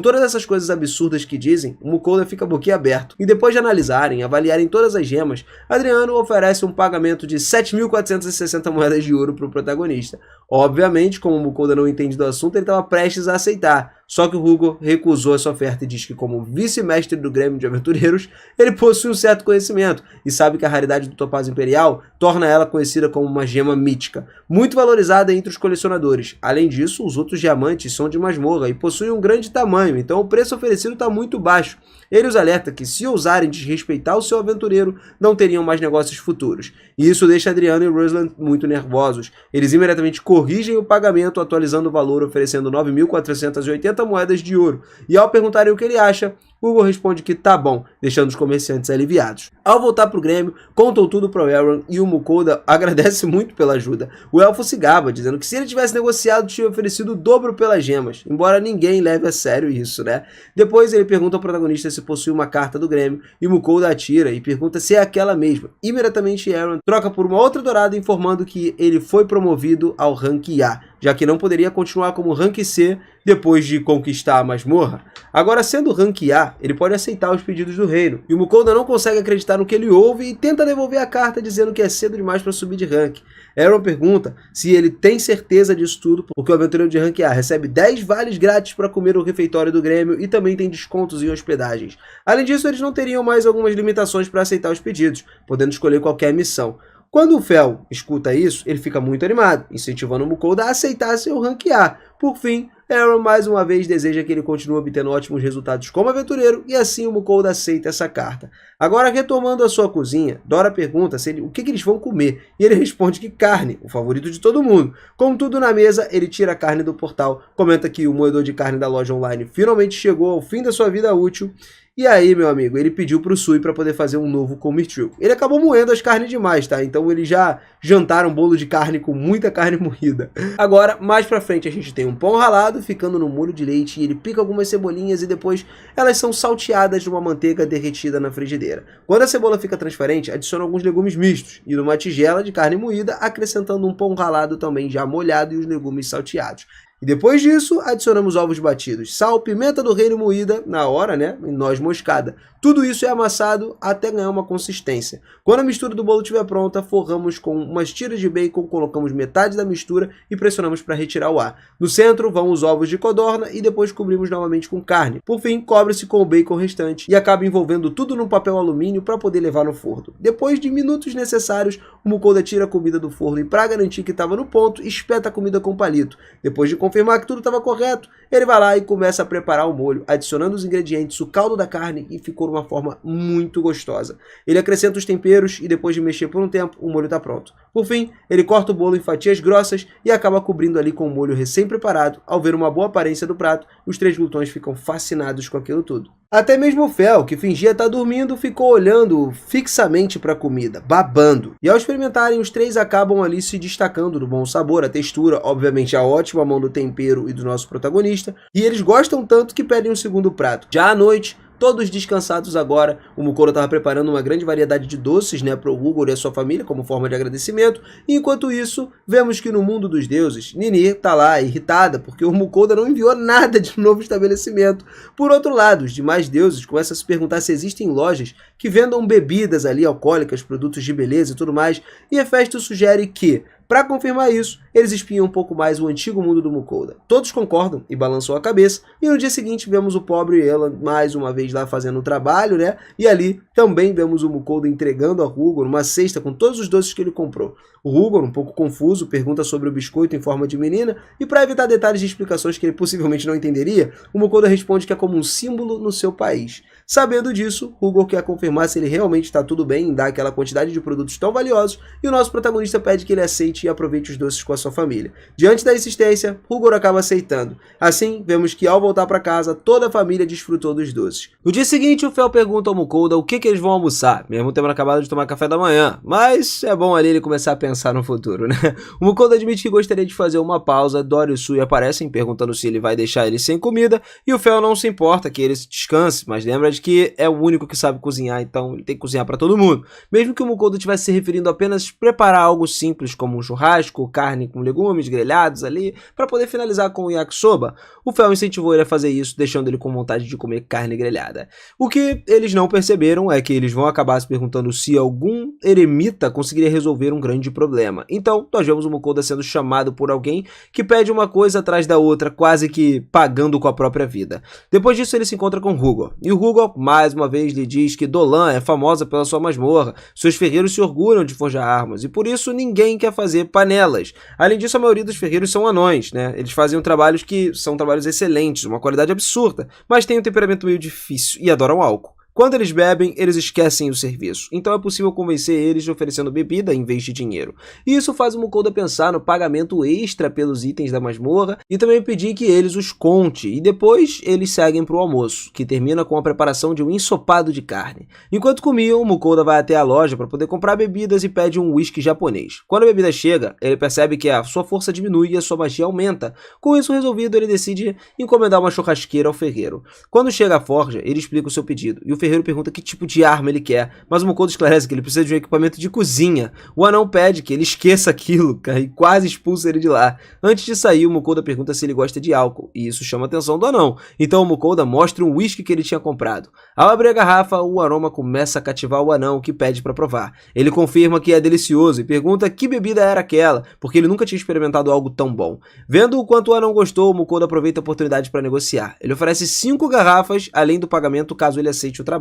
todas essas coisas absurdas que dizem, o Mucoda fica boquiaberto, e depois de analisarem e avaliarem todas as gemas, Adriano oferece um pagamento de 7.460 moedas de ouro para o protagonista. Obviamente, como o Mucoda não entende do assunto, ele estava prestes a aceitar, Só que o Hugo recusou essa oferta e diz que, como vice-mestre do Grêmio de Aventureiros, ele possui um certo conhecimento e sabe que a raridade do topázio imperial torna ela conhecida como uma gema mítica, muito valorizada entre os colecionadores. Além disso, os outros diamantes são de masmorra e possuem um grande tamanho, então o preço oferecido está muito baixo. Ele os alerta que, se ousarem desrespeitar o seu aventureiro, não teriam mais negócios futuros. E isso deixa Adriano e Ruslan muito nervosos. Eles imediatamente corrigem o pagamento, atualizando o valor, oferecendo 9.480 moedas de ouro. E ao perguntarem o que ele acha, Hugo responde que tá bom, deixando os comerciantes aliviados. Ao voltar pro Grêmio, contam tudo pro Elrond e o Mukoda agradece muito pela ajuda. O elfo se gaba, dizendo que se ele tivesse negociado, tinha oferecido o dobro pelas gemas, embora ninguém leve a sério isso, né? Depois ele pergunta ao protagonista se possui uma carta do Grêmio, e Mukoda atira e pergunta se é aquela mesma. Imediatamente Elrond troca por uma outra dourada, informando que ele foi promovido ao rank A, já que não poderia continuar como rank C depois de conquistar a masmorra. Agora, sendo rank A, ele pode aceitar os pedidos do reino, e o Mukoda não consegue acreditar no que ele ouve e tenta devolver a carta dizendo que é cedo demais para subir de rank. Elrond pergunta se ele tem certeza disso tudo, porque o aventureiro de rank A recebe 10 vales grátis para comer o refeitório do Grêmio e também tem descontos em hospedagens. Além disso, eles não teriam mais algumas limitações para aceitar os pedidos, podendo escolher qualquer missão. Quando o Fel escuta isso, ele fica muito animado, incentivando o Mukoda a aceitar seu rank A. Por fim, Elrond mais uma vez deseja que ele continue obtendo ótimos resultados como aventureiro, e assim o Mukoda aceita essa carta. Agora, retomando a sua cozinha, Dora pergunta o que eles vão comer, e ele responde que carne, o favorito de todo mundo. Com tudo na mesa, ele tira a carne do portal, comenta que o moedor de carne da loja online finalmente chegou ao fim da sua vida útil. E aí, meu amigo, ele pediu pro Sui para poder fazer um novo Comitril. Ele acabou moendo as carnes demais, tá? Então eles já jantaram um bolo de carne com muita carne moída. Agora, mais pra frente, a gente tem um pão ralado ficando no molho de leite, e ele pica algumas cebolinhas e depois elas são salteadas numa manteiga derretida na frigideira. Quando a cebola fica transparente, adiciona alguns legumes mistos e numa tigela de carne moída, acrescentando um pão ralado também já molhado e os legumes salteados. E depois disso, adicionamos ovos batidos, sal, pimenta do reino moída, na hora, né, e noz moscada. Tudo isso é amassado até ganhar uma consistência. Quando a mistura do bolo estiver pronta, forramos com umas tiras de bacon, colocamos metade da mistura e pressionamos para retirar o ar. No centro vão os ovos de codorna e depois cobrimos novamente com carne. Por fim, cobre-se com o bacon restante e acaba envolvendo tudo num papel alumínio para poder levar no forno. Depois de minutos necessários, o Mukoda tira a comida do forno e, para garantir que estava no ponto, espeta a comida com palito. Depois de confirmar que tudo estava correto, ele vai lá e começa a preparar o molho, adicionando os ingredientes, o caldo da carne, e ficou de uma forma muito gostosa. Ele acrescenta os temperos e depois de mexer por um tempo, o molho está pronto. Por fim, ele corta o bolo em fatias grossas e acaba cobrindo ali com o molho recém-preparado. Ao ver uma boa aparência do prato, os 3 glutões ficam fascinados com aquilo tudo. Até mesmo o Fel, que fingia estar dormindo, ficou olhando fixamente para a comida, babando. E ao experimentarem, os 3 acabam ali se destacando do bom sabor, a textura, obviamente a ótima mão do tempero e do nosso protagonista, e eles gostam tanto que pedem um segundo prato. Já à noite, todos descansados agora, o Mukoda estava preparando uma grande variedade de doces, né, para o Hugo e a sua família como forma de agradecimento, e enquanto isso, vemos que no mundo dos deuses, Nini está lá irritada porque o Mukoda não enviou nada de novo estabelecimento. Por outro lado, os demais deuses começam a se perguntar se existem lojas que vendam bebidas ali alcoólicas, produtos de beleza e tudo mais, e Hefesto sugere que, para confirmar isso, eles espiam um pouco mais o antigo mundo do Mukoda. Todos concordam e balançam a cabeça, e no dia seguinte vemos o pobre Elrond mais uma vez lá fazendo o trabalho, né? E ali também vemos o Mukoda entregando a Hugo numa cesta com todos os doces que ele comprou. O Hugo, um pouco confuso, pergunta sobre o biscoito em forma de menina, e para evitar detalhes de explicações que ele possivelmente não entenderia, o Mukoda responde que é como um símbolo no seu país. Sabendo disso, Hugo quer confirmar se ele realmente está tudo bem em dar aquela quantidade de produtos tão valiosos, e o nosso protagonista pede que ele aceite e aproveite os doces com a sua família. Diante da insistência, Hugo acaba aceitando. Assim, vemos que ao voltar para casa, toda a família desfrutou dos doces. No dia seguinte, o Fel pergunta ao Mukoda o que eles vão almoçar, mesmo tendo acabado de tomar café da manhã, mas é bom ali ele começar a pensar no futuro, né? O Mukoda admite que gostaria de fazer uma pausa, Dora e Sui aparecem perguntando se ele vai deixar ele sem comida, e o Fel não se importa que ele descanse, mas lembra de que é o único que sabe cozinhar, então ele tem que cozinhar para todo mundo. Mesmo que o Mukoda estivesse se referindo a apenas preparar algo simples como um churrasco, carne com legumes grelhados ali, para poder finalizar com o yakisoba. O Fel incentivou ele a fazer isso, deixando ele com vontade de comer carne grelhada. O que eles não perceberam é que eles vão acabar se perguntando se algum eremita conseguiria resolver um grande problema. Então, nós vemos o Mukoda sendo chamado por alguém que pede uma coisa atrás da outra, quase que pagando com a própria vida. Depois disso, ele se encontra com Hugo. E o Hugo, mais uma vez, lhe diz que Dolan é famosa pela sua masmorra, seus ferreiros se orgulham de forjar armas, e por isso ninguém quer fazer panelas. Além disso, a maioria dos ferreiros são anões, né? Eles fazem trabalhos que são trabalhos excelentes, uma qualidade absurda, mas têm um temperamento meio difícil e adoram álcool. Quando eles bebem, eles esquecem o serviço, então é possível convencer eles oferecendo bebida em vez de dinheiro. E isso faz o Mukoda pensar no pagamento extra pelos itens da masmorra e também pedir que eles os conte, e depois eles seguem para o almoço, que termina com a preparação de um ensopado de carne. Enquanto comiam, o Mukoda vai até a loja para poder comprar bebidas e pede um whisky japonês. Quando a bebida chega, ele percebe que a sua força diminui e a sua magia aumenta. Com isso resolvido, ele decide encomendar uma churrasqueira ao ferreiro. Quando chega a forja, ele explica o seu pedido, e o ferreiro pergunta que tipo de arma ele quer, mas o Mukoda esclarece que ele precisa de um equipamento de cozinha. O anão pede que ele esqueça aquilo, cara, e quase expulsa ele de lá. Antes de sair, o Mukoda pergunta se ele gosta de álcool, e isso chama a atenção do anão. Então o Mukoda mostra um whisky que ele tinha comprado. Ao abrir a garrafa, o aroma começa a cativar o anão, que pede para provar. Ele confirma que é delicioso e pergunta que bebida era aquela, porque ele nunca tinha experimentado algo tão bom. Vendo o quanto o anão gostou, o Mukoda aproveita a oportunidade para negociar. Ele oferece 5 garrafas, além do pagamento caso ele aceite o trabalho.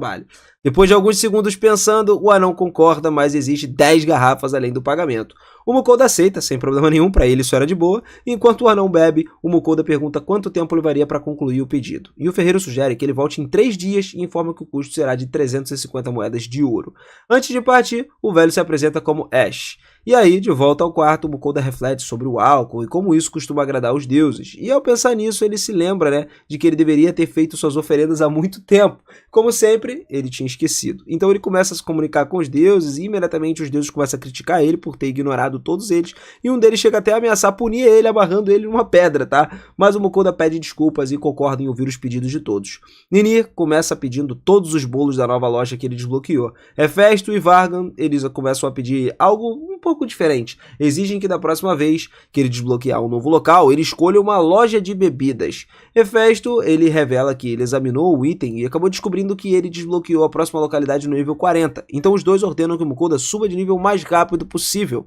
Depois de alguns segundos pensando, o anão concorda, mas existe 10 garrafas além do pagamento. O Mukoda aceita, sem problema nenhum, para ele isso era de boa, e enquanto o anão bebe, o Mukoda pergunta quanto tempo levaria para concluir o pedido. E o ferreiro sugere que ele volte em 3 dias e informa que o custo será de 350 moedas de ouro. Antes de partir, o velho se apresenta como Ash. E aí, de volta ao quarto, o Mukoda reflete sobre o álcool e como isso costuma agradar os deuses. E ao pensar nisso, ele se lembra, né, de que ele deveria ter feito suas oferendas há muito tempo. Como sempre, ele tinha esquecido. Então ele começa a se comunicar com os deuses e imediatamente os deuses começam a criticar ele por ter ignorado todos eles. E um deles chega até a ameaçar punir ele, amarrando ele numa pedra, tá? Mas o Mukoda pede desculpas e concorda em ouvir os pedidos de todos. Ninir começa pedindo todos os bolos da nova loja que ele desbloqueou. Hefesto e Vargan, eles começam a pedir algo um pouco diferente. Exigem que da próxima vez que ele desbloquear um novo local, ele escolha uma loja de bebidas. Hefesto, ele revela que ele examinou o item e acabou descobrindo que ele desbloqueou a próxima localidade no nível 40. Então os dois ordenam que o Mukoda suba de nível o mais rápido possível.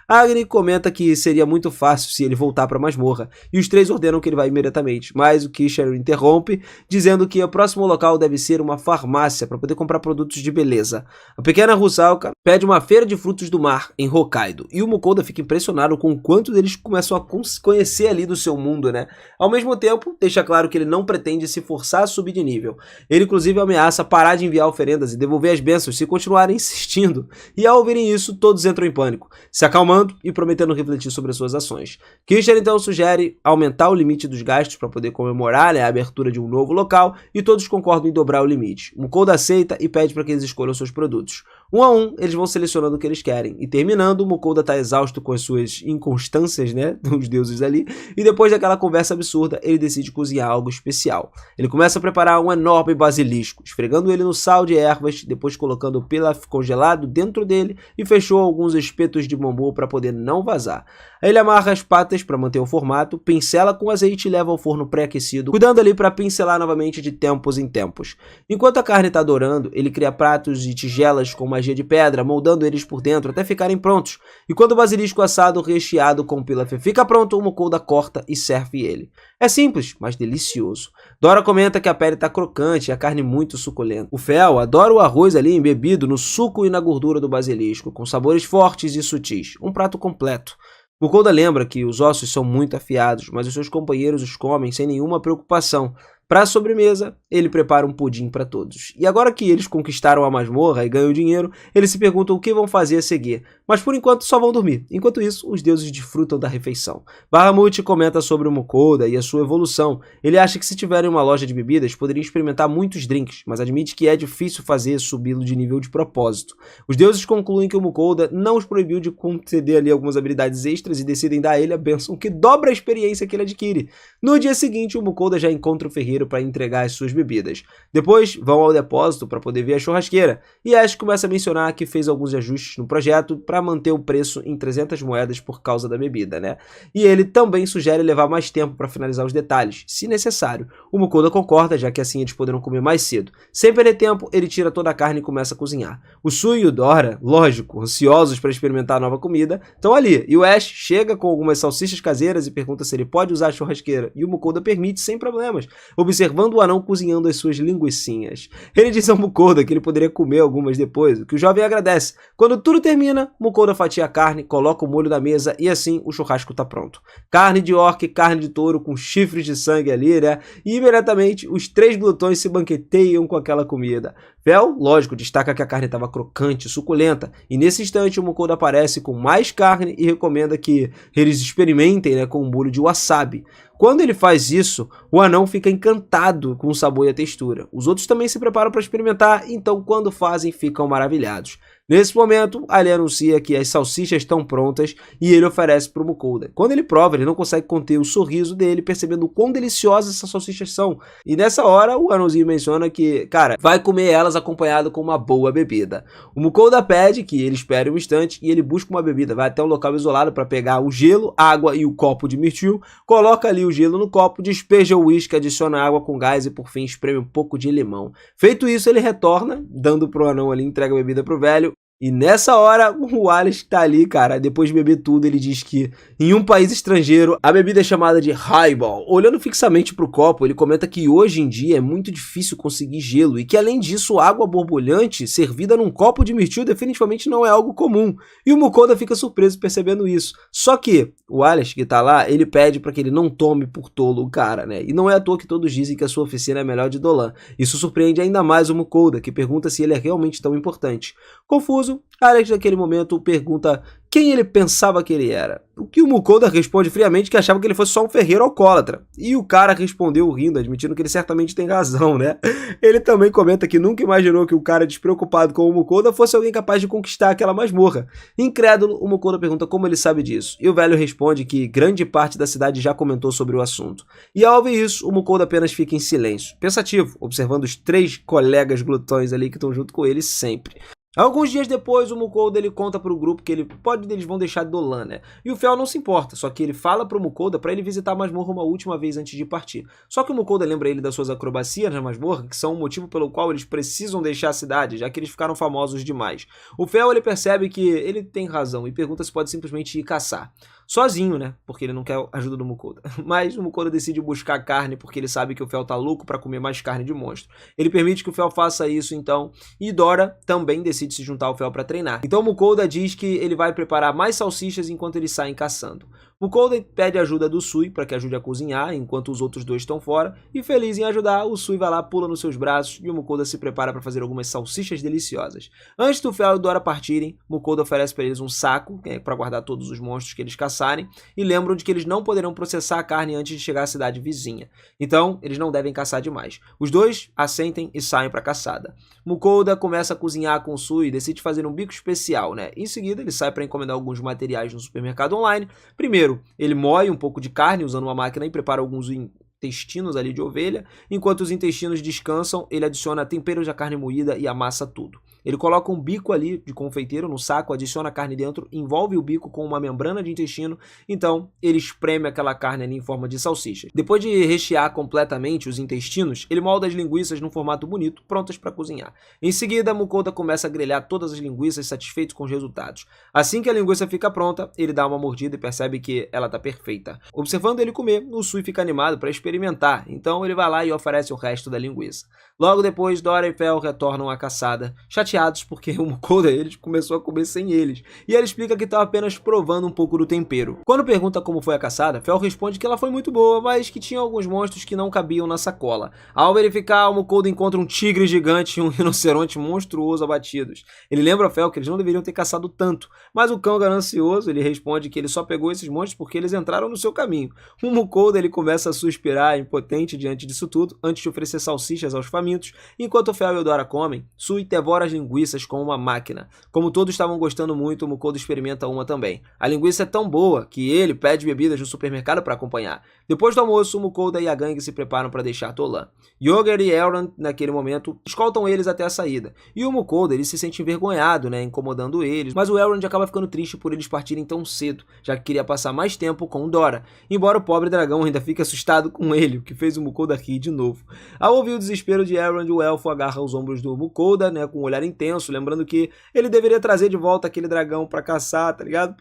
Agni comenta que seria muito fácil se ele voltar para a masmorra, e os 3 ordenam que ele vá imediatamente, mas o Kisher interrompe, dizendo que o próximo local deve ser uma farmácia para poder comprar produtos de beleza. A pequena Rusalka pede uma feira de frutos do mar em Hokkaido, e o Mukoda fica impressionado com o quanto eles começam a conhecer ali do seu mundo, né? Ao mesmo tempo, deixa claro que ele não pretende se forçar a subir de nível. Ele inclusive ameaça parar de enviar oferendas e devolver as bênçãos se continuarem insistindo, e ao ouvirem isso, todos entram em pânico, se acalmando e prometendo refletir sobre as suas ações. Kisher então sugere aumentar o limite dos gastos para poder comemorar, né, a abertura de um novo local, e todos concordam em dobrar o limite. Mukoda aceita e pede para que eles escolham seus produtos. Um a um, eles vão selecionando o que eles querem, e terminando, o Mukoda está exausto com as suas inconstâncias, né, dos deuses ali, e depois daquela conversa absurda, ele decide cozinhar algo especial. Ele começa a preparar um enorme basilisco, esfregando ele no sal de ervas, depois colocando o pilaf congelado dentro dele e fechou alguns espetos de bambu para poder não vazar. Aí ele amarra as patas para manter o formato, pincela com azeite e leva ao forno pré-aquecido, cuidando ali para pincelar novamente de tempos em tempos. Enquanto a carne está dourando, ele cria pratos e tigelas com magia de pedra, moldando eles por dentro até ficarem prontos. E quando o basilisco assado recheado com pilaf fica pronto, o Mukoda corta e serve ele. É simples, mas delicioso. Dora comenta que a pele está crocante e a carne muito suculenta. O Fel adora o arroz ali embebido no suco e na gordura do basilisco, com sabores fortes e sutis. Um prato completo. Mukoda lembra que os ossos são muito afiados, mas os seus companheiros os comem sem nenhuma preocupação. Para a sobremesa, ele prepara um pudim para todos. E agora que eles conquistaram a masmorra e ganham dinheiro, eles se perguntam o que vão fazer a seguir. Mas por enquanto só vão dormir. Enquanto isso, os deuses desfrutam da refeição. Bahamut comenta sobre o Mukoda e a sua evolução. Ele acha que se tiverem uma loja de bebidas, poderiam experimentar muitos drinks, mas admite que é difícil fazer subi-lo de nível de propósito. Os deuses concluem que o Mukoda não os proibiu de conceder ali algumas habilidades extras e decidem dar a ele a bênção que dobra a experiência que ele adquire. No dia seguinte, o Mukoda já encontra o ferreiro churrasqueiro para entregar as suas bebidas. Depois vão ao depósito para poder ver a churrasqueira, e Ash começa a mencionar que fez alguns ajustes no projeto para manter o preço em 300 moedas por causa da bebida, né? E ele também sugere levar mais tempo para finalizar os detalhes, se necessário. O Mukoda concorda, já que assim eles poderão comer mais cedo. Sem perder tempo, ele tira toda a carne e começa a cozinhar. O Sui e o Dora, lógico, ansiosos para experimentar a nova comida, estão ali, e o Ash chega com algumas salsichas caseiras e pergunta se ele pode usar a churrasqueira, e o Mukoda permite sem problemas, observando o anão cozinhando as suas linguicinhas. Ele diz ao Mukoda que ele poderia comer algumas depois, o que o jovem agradece. Quando tudo termina, Mukoda fatia a carne, coloca o molho na mesa e assim o churrasco está pronto. Carne de orc, carne de touro com chifres de sangue ali, né? E imediatamente os 3 glutões se banqueteiam com aquela comida. Fel, lógico, destaca que a carne estava crocante, suculenta, e nesse instante o Mukoda aparece com mais carne e recomenda que eles experimentem, né, com um molho de wasabi. Quando ele faz isso, o anão fica encantado com o sabor e a textura. Os outros também se preparam para experimentar, então quando fazem, ficam maravilhados. Nesse momento, ele anuncia que as salsichas estão prontas e ele oferece para o Mukoda. Quando ele prova, ele não consegue conter o sorriso dele, percebendo o quão deliciosas essas salsichas são. E nessa hora, o anãozinho menciona que, cara, vai comer elas acompanhado com uma boa bebida. O Mukoda pede que ele espere um instante e ele busca uma bebida. Vai até um local isolado para pegar o gelo, água e o copo de mirtil, coloca ali o gelo no copo, despeja o uísque, adiciona água com gás e por fim espreme um pouco de limão. Feito isso, ele retorna, dando pro anão ali, entrega a bebida pro velho. E nessa hora, o Wallace tá ali, cara, depois de beber tudo, ele diz que em um país estrangeiro, a bebida é chamada de highball. Olhando fixamente pro copo, ele comenta que hoje em dia é muito difícil conseguir gelo e que além disso, água borbulhante servida num copo de mirtil definitivamente não é algo comum. E o Mukoda fica surpreso percebendo isso. Só que o Wallace, que tá lá, ele pede para que ele não tome por tolo o cara, né? E não é à toa que todos dizem que a sua oficina é melhor de Dolan. Isso surpreende ainda mais o Mukoda, que pergunta se ele é realmente tão importante. Confuso, Alex naquele momento pergunta quem ele pensava que ele era. O que o Mukoda responde friamente que achava que ele fosse só um ferreiro alcoólatra. E o cara respondeu rindo, admitindo que ele certamente tem razão, né? Ele também comenta que nunca imaginou que o cara despreocupado com o Mukoda fosse alguém capaz de conquistar aquela masmorra. Incrédulo, o Mukoda pergunta como ele sabe disso. E o velho responde que grande parte da cidade já comentou sobre o assunto. E ao ouvir isso, o Mukoda apenas fica em silêncio, pensativo, observando os 3 colegas glutões ali que estão junto com ele sempre. Alguns dias depois, o Mukoda ele conta pro grupo que eles vão deixar Dolan, né? E o Fel não se importa, só que ele fala pro Mukoda pra ele visitar a masmorra uma última vez antes de partir. Só que o Mukoda lembra ele das suas acrobacias na masmorra, que são o motivo pelo qual eles precisam deixar a cidade, já que eles ficaram famosos demais. O Fel ele percebe que ele tem razão e pergunta se pode simplesmente ir caçar. Sozinho, né? Porque ele não quer a ajuda do Mukoda. Mas o Mukoda decide buscar carne porque ele sabe que o Fel tá louco pra comer mais carne de monstro. Ele permite que o Fel faça isso então, e Dora também decide se juntar ao Fel para treinar. Então o Mukoda diz que ele vai preparar mais salsichas enquanto eles saem caçando. Mukoda pede ajuda do Sui para que ajude a cozinhar enquanto os outros 2 estão fora e feliz em ajudar, o Sui vai lá, pula nos seus braços e o Mukoda se prepara para fazer algumas salsichas deliciosas. Antes do Fel e Dora partirem, Mukoda oferece para eles um saco para guardar todos os monstros que eles caçarem e lembram de que eles não poderão processar a carne antes de chegar à cidade vizinha. Então, eles não devem caçar demais. Os 2 assentem e saem para a caçada. Mukoda começa a cozinhar com o Sui e decide fazer um bico especial, né? Em seguida, ele sai para encomendar alguns materiais no supermercado online. Primeiro, ele moe um pouco de carne usando uma máquina e prepara alguns intestinos ali de ovelha. Enquanto os intestinos descansam, ele adiciona temperos da carne moída e amassa tudo. Ele coloca um bico ali de confeiteiro no saco, adiciona a carne dentro, envolve o bico com uma membrana de intestino, então ele espreme aquela carne ali em forma de salsicha. Depois de rechear completamente os intestinos, ele molda as linguiças num formato bonito, prontas para cozinhar. Em seguida, Mukoda começa a grelhar todas as linguiças, satisfeito com os resultados. Assim que a linguiça fica pronta, ele dá uma mordida e percebe que ela está perfeita. Observando ele comer, o Sui fica animado para experimentar, então ele vai lá e oferece o resto da linguiça. Logo depois, Dora e Fel retornam à caçada, chateados porque o Mukoda começou a comer sem eles, e ela explica que estava apenas provando um pouco do tempero. Quando pergunta como foi a caçada, Fel responde que ela foi muito boa, mas que tinha alguns monstros que não cabiam na sacola. Ao verificar, o Mukoda encontra um tigre gigante e um rinoceronte monstruoso abatidos. Ele lembra a Fel que eles não deveriam ter caçado tanto, mas o cão ganancioso ele responde que ele só pegou esses monstros porque eles entraram no seu caminho. O Mukoda começa a suspirar impotente diante disso tudo, antes de oferecer salsichas aos famintos. Enquanto o Fel e o Dora comem, Sui devora as linguiças linguiças com uma máquina. Como todos estavam gostando muito, o Mukoda experimenta uma também. A linguiça é tão boa que ele pede bebidas no supermercado para acompanhar. Depois do almoço, o Mukoda e a gangue se preparam para deixar Tolan. Yoger e Elrond, naquele momento, escoltam eles até a saída. E o Mukoda, ele se sente envergonhado, incomodando eles, mas o Elrond acaba ficando triste por eles partirem tão cedo, já que queria passar mais tempo com Dora, embora o pobre dragão ainda fique assustado com ele, o que fez o Mukoda rir de novo. Ao ouvir o desespero de Elrond, o elfo agarra os ombros do Mukoda, com um olhar intenso, lembrando que ele deveria trazer de volta aquele dragão para caçar, tá ligado?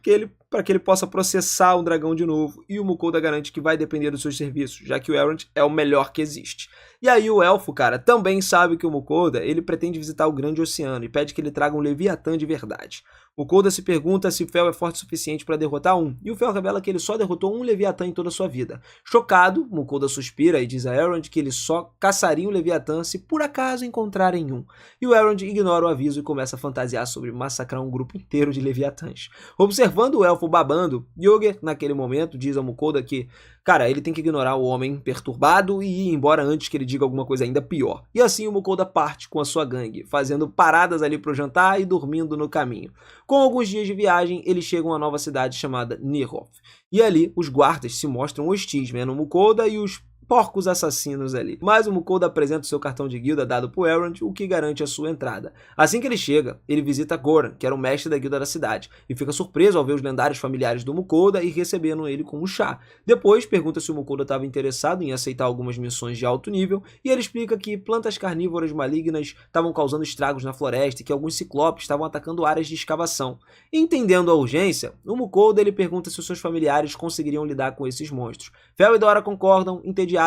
Para que ele possa processar o dragão de novo, e o Mukoda garante que vai depender dos seus serviços, já que o Elrond é o melhor que existe. E aí o elfo, cara, também sabe que o Mukoda, ele pretende visitar o Grande Oceano e pede que ele traga um Leviatã de verdade. Mukoda se pergunta se Fel é forte o suficiente para derrotar um, e o Fel revela que ele só derrotou um Leviatã em toda a sua vida. Chocado, Mukoda suspira e diz a Elrond que ele só caçaria um Leviatã se por acaso encontrarem um. E o Elrond ignora o aviso e começa a fantasiar sobre massacrar um grupo inteiro de Leviatãs. Observando o elfo babando, Yoger, naquele momento, diz a Mukoda que, cara, ele tem que ignorar o homem perturbado e ir embora antes que ele diga alguma coisa ainda pior. E assim o Mukoda parte com a sua gangue, fazendo paradas ali pro jantar e dormindo no caminho. Com alguns dias de viagem, eles chegam a uma nova cidade chamada Nirhoth. E ali, os guardas se mostram hostis, vendo o Mukoda e os porcos assassinos ali. Mas o Mukoda apresenta o seu cartão de guilda dado por Elrond, o que garante a sua entrada. Assim que ele chega, ele visita Goran, que era o mestre da guilda da cidade, e fica surpreso ao ver os lendários familiares do Mukoda e recebendo ele com um chá. Depois, pergunta se o Mukoda estava interessado em aceitar algumas missões de alto nível, e ele explica que plantas carnívoras malignas estavam causando estragos na floresta e que alguns ciclopes estavam atacando áreas de escavação. Entendendo a urgência, o Mukoda ele pergunta se os seus familiares conseguiriam lidar com esses monstros. Fel e Dora concordam, entediados,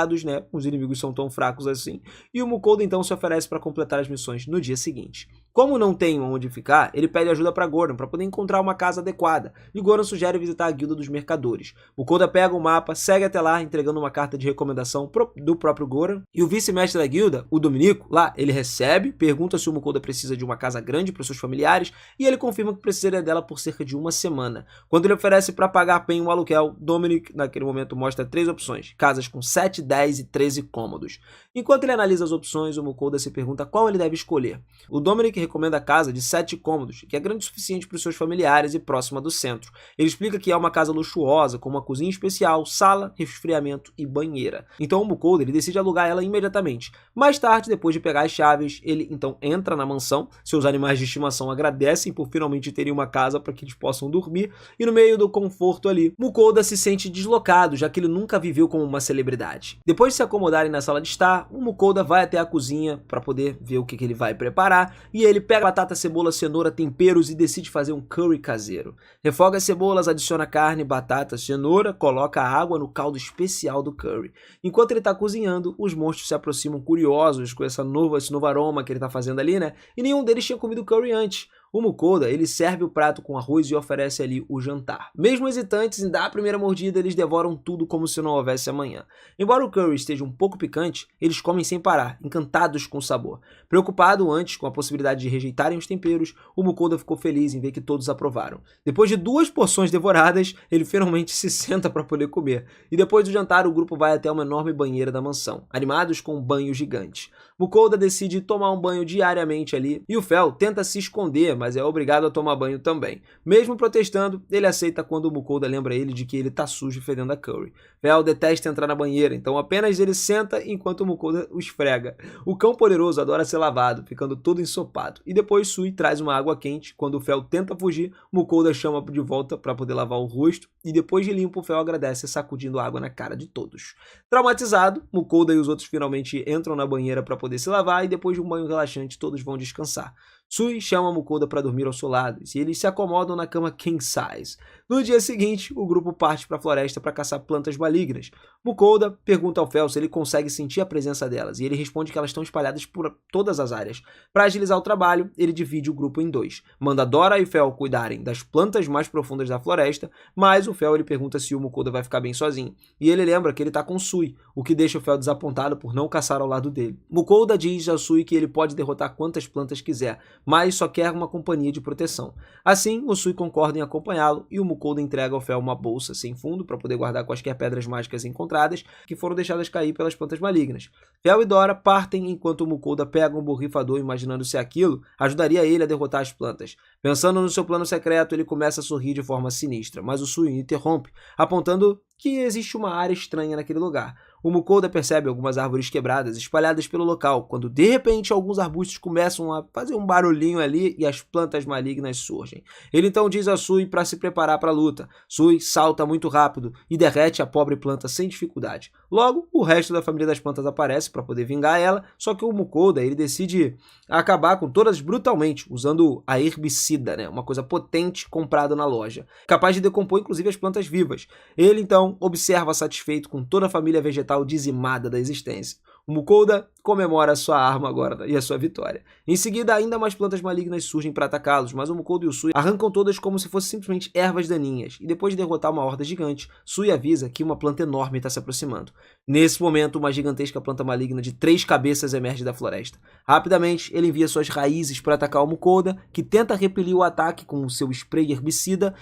os inimigos são tão fracos assim, e o Mukoda então se oferece para completar as missões no dia seguinte. Como não tem onde ficar, ele pede ajuda para Goran para poder encontrar uma casa adequada, e Goran sugere visitar a guilda dos mercadores. Mukoda pega o mapa, segue até lá, entregando uma carta de recomendação do próprio Goran, e o vice-mestre da guilda, o Dominico, lá, ele recebe, pergunta se o Mukoda precisa de uma casa grande para seus familiares, e ele confirma que precisaria dela por cerca de uma semana. Quando ele oferece para pagar bem o aluguel, Dominic, naquele momento, mostra 3 opções, casas com 7, 10 e 13 cômodos. Enquanto ele analisa as opções, o Mukoda se pergunta qual ele deve escolher. O Dominic recomenda a casa de 7 cômodos, que é grande o suficiente para os seus familiares e próxima do centro. Ele explica que é uma casa luxuosa, com uma cozinha especial, sala, resfriamento e banheira. Então o Mukoda ele decide alugar ela imediatamente. Mais tarde, depois de pegar as chaves, ele então entra na mansão. Seus animais de estimação agradecem por finalmente terem uma casa para que eles possam dormir, e no meio do conforto ali, Mukoda se sente deslocado, já que ele nunca viveu como uma celebridade. Depois de se acomodarem na sala de estar, o Mukoda vai até a cozinha para poder ver o que ele vai preparar, e ele pega batata, cebola, cenoura, temperos e decide fazer um curry caseiro. Refoga as cebolas, adiciona carne, batata, cenoura, coloca água no caldo especial do curry. Enquanto ele está cozinhando, os monstros se aproximam curiosos com esse novo aroma que ele está fazendo ali, e nenhum deles tinha comido curry antes. O Mukoda, ele serve o prato com arroz e oferece ali o jantar. Mesmo hesitantes em dar a primeira mordida, eles devoram tudo como se não houvesse amanhã. Embora o curry esteja um pouco picante, eles comem sem parar, encantados com o sabor. Preocupado antes com a possibilidade de rejeitarem os temperos, o Mukoda ficou feliz em ver que todos aprovaram. Depois de 2 porções devoradas, ele finalmente se senta para poder comer. E depois do jantar, o grupo vai até uma enorme banheira da mansão, animados com um banho gigante. Mukoda decide tomar um banho diariamente ali, e o Fel tenta se esconder, mas é obrigado a tomar banho também. Mesmo protestando, ele aceita quando o Mukoda lembra ele de que ele tá sujo fedendo a curry. Fel detesta entrar na banheira, então apenas ele senta enquanto o Mukoda o esfrega. O cão poderoso adora ser lavado, ficando todo ensopado. E depois Sui traz uma água quente. Quando o Fel tenta fugir, Mukoda chama de volta para poder lavar o rosto, e depois de limpo, o Fel agradece sacudindo água na cara de todos. Traumatizado, Mukoda e os outros finalmente entram na banheira para poder se lavar, e depois de um banho relaxante, todos vão descansar. Sui chama Mukoda para dormir ao seu lado, e eles se acomodam na cama king size. No dia seguinte, o grupo parte para a floresta para caçar plantas malignas. Mukoda pergunta ao Fel se ele consegue sentir a presença delas, e ele responde que elas estão espalhadas por todas as áreas. Para agilizar o trabalho, ele divide o grupo em 2. Manda Dora e Fel cuidarem das plantas mais profundas da floresta, mas o Fel ele pergunta se o Mukoda vai ficar bem sozinho. E ele lembra que ele está com Sui, o que deixa o Fel desapontado por não caçar ao lado dele. Mukoda diz a Sui que ele pode derrotar quantas plantas quiser, mas só quer uma companhia de proteção. Assim, o Sui concorda em acompanhá-lo, e o Mukoda entrega ao Fel uma bolsa sem fundo para poder guardar quaisquer pedras mágicas encontradas que foram deixadas cair pelas plantas malignas. Fel e Dora partem enquanto o Mukoda pega um borrifador, imaginando se aquilo ajudaria ele a derrotar as plantas. Pensando no seu plano secreto, ele começa a sorrir de forma sinistra, mas o Sui interrompe, apontando que existe uma área estranha naquele lugar. O Mukoda percebe algumas árvores quebradas espalhadas pelo local, quando de repente alguns arbustos começam a fazer um barulhinho ali e as plantas malignas surgem. Ele então diz a Sui para se preparar para a luta. Sui salta muito rápido e derrete a pobre planta sem dificuldade. Logo, o resto da família das plantas aparece para poder vingar ela, só que o Mukoda ele decide acabar com todas brutalmente, usando a herbicida, né? Uma coisa potente comprada na loja, capaz de decompor inclusive as plantas vivas. Ele então observa satisfeito com toda a família vegetal dizimada da existência. O Mukoda comemora a sua arma agora e a sua vitória. Em seguida, ainda mais plantas malignas surgem para atacá-los, mas o Mukoda e o Sui arrancam todas como se fossem simplesmente ervas daninhas, e depois de derrotar uma horda gigante, Sui avisa que uma planta enorme está se aproximando. Nesse momento, uma gigantesca planta maligna de 3 cabeças emerge da floresta. Rapidamente, ele envia suas raízes para atacar o Mukoda, que tenta repelir o ataque com o seu spray herbicida,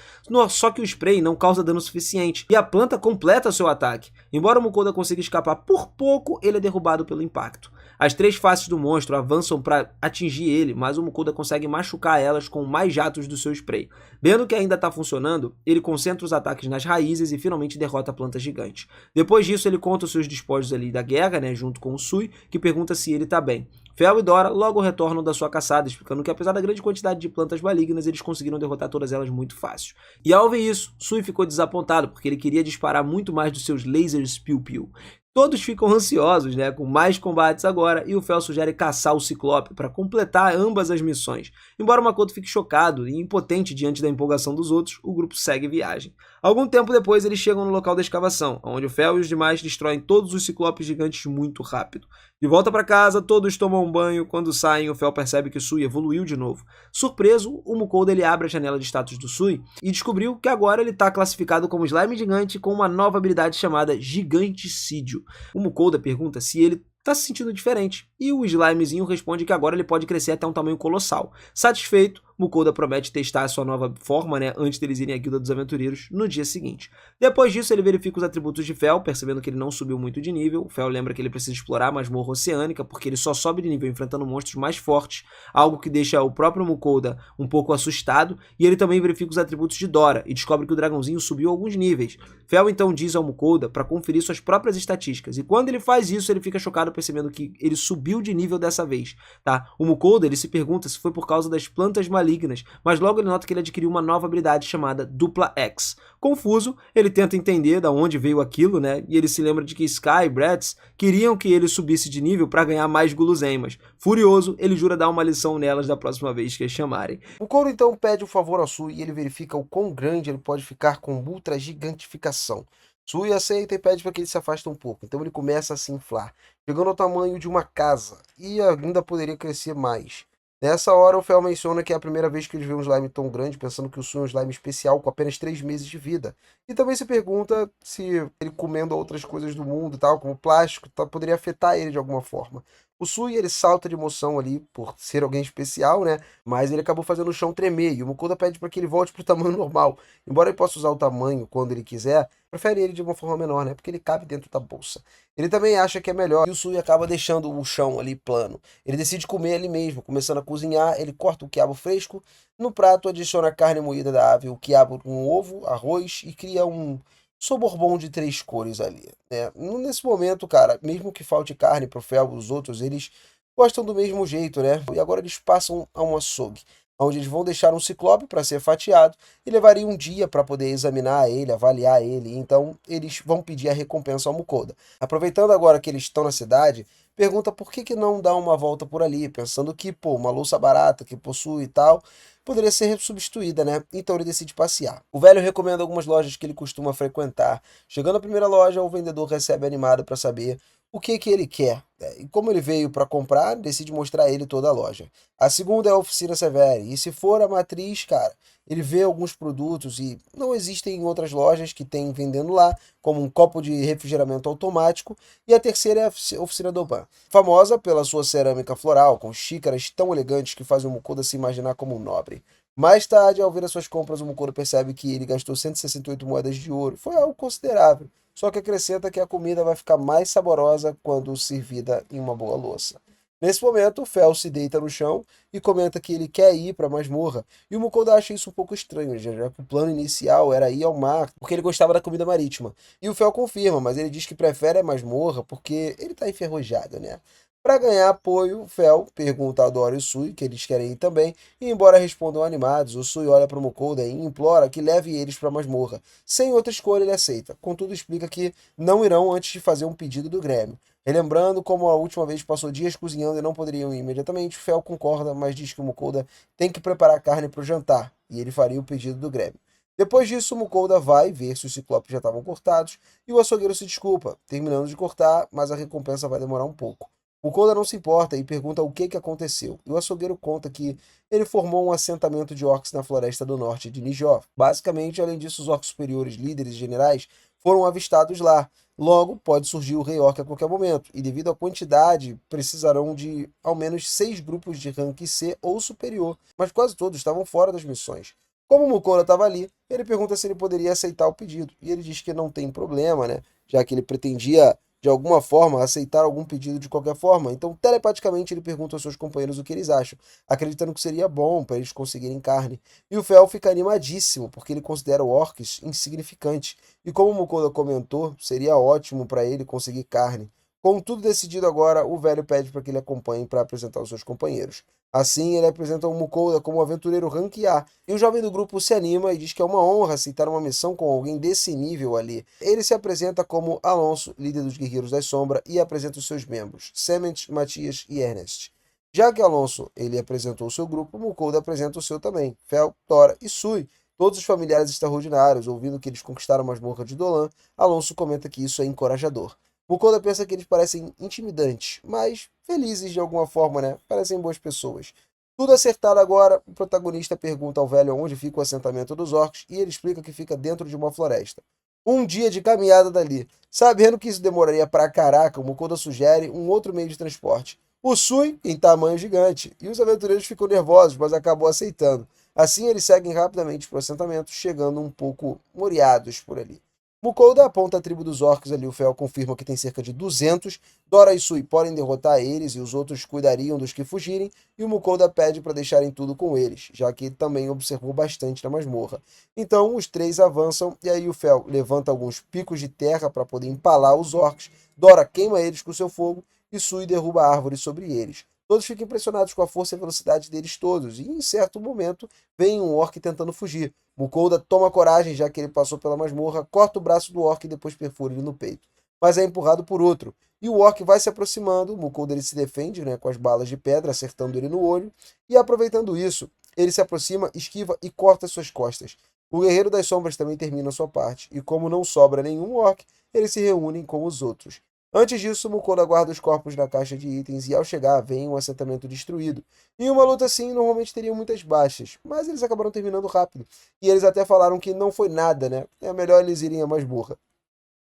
só que o spray não causa dano suficiente, e a planta completa seu ataque. Embora o Mukoda consiga escapar por pouco, ele é derrubado pelo impacto. As 3 faces do monstro avançam para atingir ele, mas o Mukoda consegue machucar elas com mais jatos do seu spray. Vendo que ainda está funcionando, ele concentra os ataques nas raízes e finalmente derrota a planta gigante. Depois disso, ele conta os seus despojos ali da guerra, né, junto com o Sui, que pergunta se ele está bem. Fel e Dora logo retornam da sua caçada, explicando que apesar da grande quantidade de plantas malignas, eles conseguiram derrotar todas elas muito fácil. E ao ver isso, Sui ficou desapontado, porque ele queria disparar muito mais dos seus lasers piu-piu. Todos ficam ansiosos, né, com mais combates agora, e o Fel sugere caçar o Ciclope para completar ambas as missões. Embora Makoto fique chocado e impotente diante da empolgação dos outros, o grupo segue viagem. Algum tempo depois, eles chegam no local da escavação, onde o Fel e os demais destroem todos os Ciclopes gigantes muito rápido. De volta para casa, todos tomam um banho. Quando saem, o Fel percebe que o Sui evoluiu de novo. Surpreso, o Mukoda ele abre a janela de status do Sui e descobriu que agora ele está classificado como slime gigante com uma nova habilidade chamada Giganticídio. O Mukoda pergunta se ele está se sentindo diferente, e o slimezinho responde que agora ele pode crescer até um tamanho colossal. Satisfeito, Mukoda promete testar a sua nova forma, né, antes deles irem à Guilda dos Aventureiros no dia seguinte. Depois disso, ele verifica os atributos de Fel, percebendo que ele não subiu muito de nível. O Fel lembra que ele precisa explorar a masmorra oceânica, porque ele só sobe de nível enfrentando monstros mais fortes, algo que deixa o próprio Mukoda um pouco assustado, e ele também verifica os atributos de Dora, e descobre que o dragãozinho subiu alguns níveis. Fel então diz ao Mukoda para conferir suas próprias estatísticas, e quando ele faz isso, ele fica chocado percebendo que ele subiu de nível dessa vez, tá? O Mukoda, ele se pergunta se foi por causa das plantas malignas, mas logo ele nota que ele adquiriu uma nova habilidade chamada Dupla X. Confuso, ele tenta entender de onde veio aquilo, né? E ele se lembra de que Sky e Bratz queriam que ele subisse de nível para ganhar mais guloseimas. Furioso, ele jura dar uma lição nelas da próxima vez que as chamarem. O Koro então pede um favor ao Sui e ele verifica o quão grande ele pode ficar com ultra gigantificação. Sui aceita e pede para que ele se afaste um pouco, então ele começa a se inflar, chegando ao tamanho de uma casa, e ainda poderia crescer mais. Nessa hora, o Fel menciona que é a primeira vez que ele vê um slime tão grande, pensando que o Sui é um slime especial com apenas 3 meses de vida. E também se pergunta se ele comendo outras coisas do mundo, tal, como plástico, poderia afetar ele de alguma forma. O Sui, ele salta de emoção ali por ser alguém especial, né? Mas ele acabou fazendo o chão tremer, e o Mukoda pede para que ele volte para o tamanho normal. Embora ele possa usar o tamanho quando ele quiser, prefere ele de uma forma menor, né? Porque ele cabe dentro da bolsa. Ele também acha que é melhor, e o Sui acaba deixando o chão ali plano. Ele decide comer ali mesmo, começando a cozinhar, ele corta o quiabo fresco, no prato adiciona a carne moída da ave, o quiabo com ovo, arroz, e cria um soborbom de 3 cores ali, né? Nesse momento, cara, mesmo que falte carne pro Fel e os outros, eles gostam do mesmo jeito, né? E agora eles passam a um açougue, onde eles vão deixar um ciclope para ser fatiado e levaria um dia para poder examinar ele, avaliar ele. Então eles vão pedir a recompensa ao Mukoda. Aproveitando agora que eles estão na cidade, pergunta por que não dá uma volta por ali, pensando que, pô, uma louça barata que possui e tal, poderia ser substituída, né? Então ele decide passear. O velho recomenda algumas lojas que ele costuma frequentar. Chegando à primeira loja, o vendedor recebe animado para saber o que ele quer. E como ele veio para comprar, decide mostrar a ele toda a loja. A segunda é a Oficina Severi. E se for a matriz, cara, ele vê alguns produtos e não existem em outras lojas que tem vendendo lá, como um copo de refrigeramento automático. E a terceira é a Oficina Doban, famosa pela sua cerâmica floral, com xícaras tão elegantes que fazem o Mukoda se imaginar como um nobre. Mais tarde, ao ver as suas compras, o Mukoda percebe que ele gastou 168 moedas de ouro. Foi algo considerável, só que acrescenta que a comida vai ficar mais saborosa quando servida em uma boa louça. Nesse momento, o Fel se deita no chão e comenta que ele quer ir para a masmorra, e o Mukoda acha isso um pouco estranho, já que o plano inicial era ir ao mar, porque ele gostava da comida marítima. E o Fel confirma, mas ele diz que prefere a masmorra porque ele está enferrujado, né? Para ganhar apoio, Fel pergunta a Dora e Sui que eles querem ir também, e embora respondam animados, o Sui olha para o Mukoda e implora que leve eles para a masmorra. Sem outra escolha, ele aceita. Contudo, explica que não irão antes de fazer um pedido do Grêmio. Relembrando como a última vez passou dias cozinhando e não poderiam ir imediatamente, Fel concorda, mas diz que o Mukoda tem que preparar carne para o jantar, e ele faria o pedido do Grêmio. Depois disso, o Mukoda vai ver se os ciclopes já estavam cortados, e o açougueiro se desculpa, terminando de cortar, mas a recompensa vai demorar um pouco. O Koda não se importa e pergunta o que aconteceu. E o açougueiro conta que ele formou um assentamento de orcs na floresta do norte de Nijov. Basicamente, além disso, os orcs superiores, líderes e generais foram avistados lá. Logo, pode surgir o rei orc a qualquer momento. E devido à quantidade, precisarão de ao menos 6 grupos de rank C ou superior. Mas quase todos estavam fora das missões. Como o Mukoda estava ali, ele pergunta se ele poderia aceitar o pedido. E ele diz que não tem problema, né? Já que ele pretendia de alguma forma, aceitar algum pedido de qualquer forma. Então, telepaticamente, ele pergunta aos seus companheiros o que eles acham, acreditando que seria bom para eles conseguirem carne. E o Fel fica animadíssimo, porque ele considera orcs insignificantes. E como o Mukoda comentou, seria ótimo para ele conseguir carne. Com tudo decidido agora, o velho pede para que ele acompanhe para apresentar os seus companheiros. Assim, ele apresenta o Mukoda como um aventureiro rank A, e o jovem do grupo se anima e diz que é uma honra aceitar uma missão com alguém desse nível ali. Ele se apresenta como Alonso, líder dos Guerreiros das Sombras, e apresenta os seus membros, Sement, Matias e Ernest. Já que Alonso ele apresentou o seu grupo, Mukoda apresenta o seu também, Fel, Tora e Sui, todos os familiares extraordinários. Ouvindo que eles conquistaram a masmorra de Dolan, Alonso comenta que isso é encorajador. Mukoda pensa que eles parecem intimidantes, mas felizes de alguma forma, né? Parecem boas pessoas. Tudo acertado agora, o protagonista pergunta ao velho onde fica o assentamento dos orcs e ele explica que fica dentro de uma floresta. Um dia de caminhada dali. Sabendo que isso demoraria pra caraca, o Mukoda sugere um outro meio de transporte. O Sui em tamanho gigante. E os aventureiros ficam nervosos, mas acabam aceitando. Assim eles seguem rapidamente para o assentamento, chegando um pouco moriados por ali. Mukoda aponta a tribo dos orcs ali, o Fel confirma que tem cerca de 200, Dora e Sui podem derrotar eles e os outros cuidariam dos que fugirem, e o Mukoda pede para deixarem tudo com eles, já que ele também observou bastante na masmorra. Então os três avançam e aí o Fel levanta alguns picos de terra para poder empalar os orcs, Dora queima eles com seu fogo e Sui derruba árvores sobre eles. Todos ficam impressionados com a força e a velocidade deles todos, e em certo momento vem um orc tentando fugir. Mukoda toma coragem, já que ele passou pela masmorra, corta o braço do orc e depois perfura ele no peito. Mas é empurrado por outro. E o orc vai se aproximando, Mukoda ele se defende, né, com as balas de pedra, acertando ele no olho. E aproveitando isso, ele se aproxima, esquiva e corta suas costas. O Guerreiro das Sombras também termina a sua parte. E como não sobra nenhum orc, eles se reúnem com os outros. Antes disso, Mukoda guarda os corpos na caixa de itens e ao chegar vem um assentamento destruído. Em uma luta assim, normalmente teriam muitas baixas, mas eles acabaram terminando rápido. E eles até falaram que não foi nada, né? É melhor eles irem a masmorra.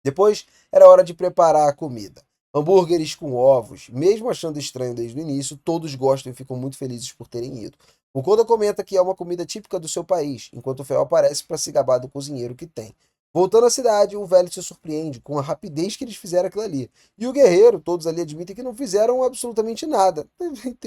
Depois, era hora de preparar a comida. Hambúrgueres com ovos. Mesmo achando estranho desde o início, todos gostam e ficam muito felizes por terem ido. Mukoda comenta que é uma comida típica do seu país, enquanto o Fel aparece para se gabar do cozinheiro que tem. Voltando à cidade, o velho se surpreende com a rapidez que eles fizeram aquilo ali. E o guerreiro, todos ali admitem que não fizeram absolutamente nada.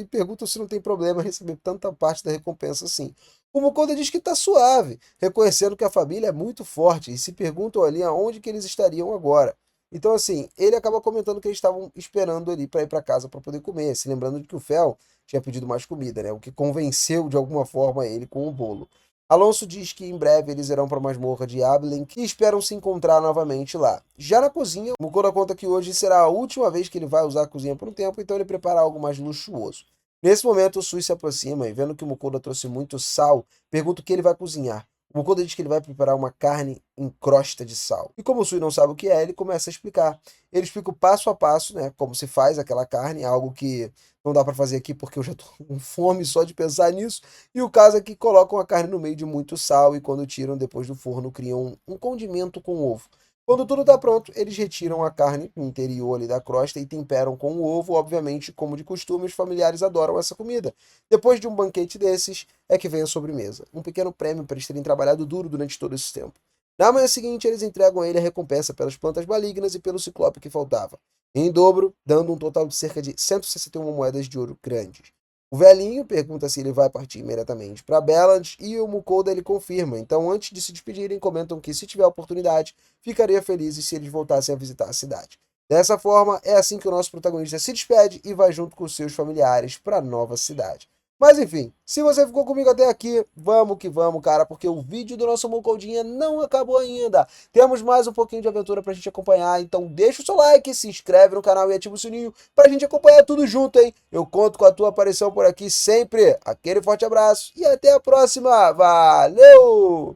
Perguntam se não tem problema receber tanta parte da recompensa assim. O Mukoda diz que está suave, reconhecendo que a família é muito forte e se perguntam ali aonde que eles estariam agora. Então, assim, ele acaba comentando que eles estavam esperando ali para ir para casa para poder comer, se lembrando de que o Fel tinha pedido mais comida, né? O que convenceu de alguma forma ele com o bolo. Alonso diz que em breve eles irão para a masmorra de Abilene e esperam se encontrar novamente lá. Já na cozinha, Mukoda conta que hoje será a última vez que ele vai usar a cozinha por um tempo, então ele prepara algo mais luxuoso. Nesse momento, o Sui se aproxima e, vendo que o Mukoda trouxe muito sal, pergunta o que ele vai cozinhar. O Mukoda diz que ele vai preparar uma carne em crosta de sal. E como o Sui não sabe o que é, ele começa a explicar. Ele explica o passo a passo, né, como se faz aquela carne, algo que não dá para fazer aqui porque eu já tô com fome só de pensar nisso. E o caso é que colocam a carne no meio de muito sal e quando tiram depois do forno criam um condimento com ovo. Quando tudo está pronto, eles retiram a carne no interior ali da crosta e temperam com o ovo, obviamente, como de costume, os familiares adoram essa comida. Depois de um banquete desses, é que vem a sobremesa, um pequeno prêmio para eles terem trabalhado duro durante todo esse tempo. Na manhã seguinte, eles entregam a ele a recompensa pelas plantas malignas e pelo ciclope que faltava, em dobro, dando um total de cerca de 161 moedas de ouro grandes. O velhinho pergunta se ele vai partir imediatamente para Belland e o Mukolda ele confirma. Então, antes de se despedirem, comentam que se tiver oportunidade, ficaria felizes se eles voltassem a visitar a cidade. Dessa forma, é assim que o nosso protagonista se despede e vai junto com seus familiares para a nova cidade. Mas enfim, se você ficou comigo até aqui, vamos que vamos, cara, porque o vídeo do nosso Mukoldinha não acabou ainda. Temos mais um pouquinho de aventura pra gente acompanhar, então deixa o seu like, se inscreve no canal e ativa o sininho pra gente acompanhar tudo junto, hein? Eu conto com a tua aparição por aqui sempre. Aquele forte abraço e até a próxima. Valeu!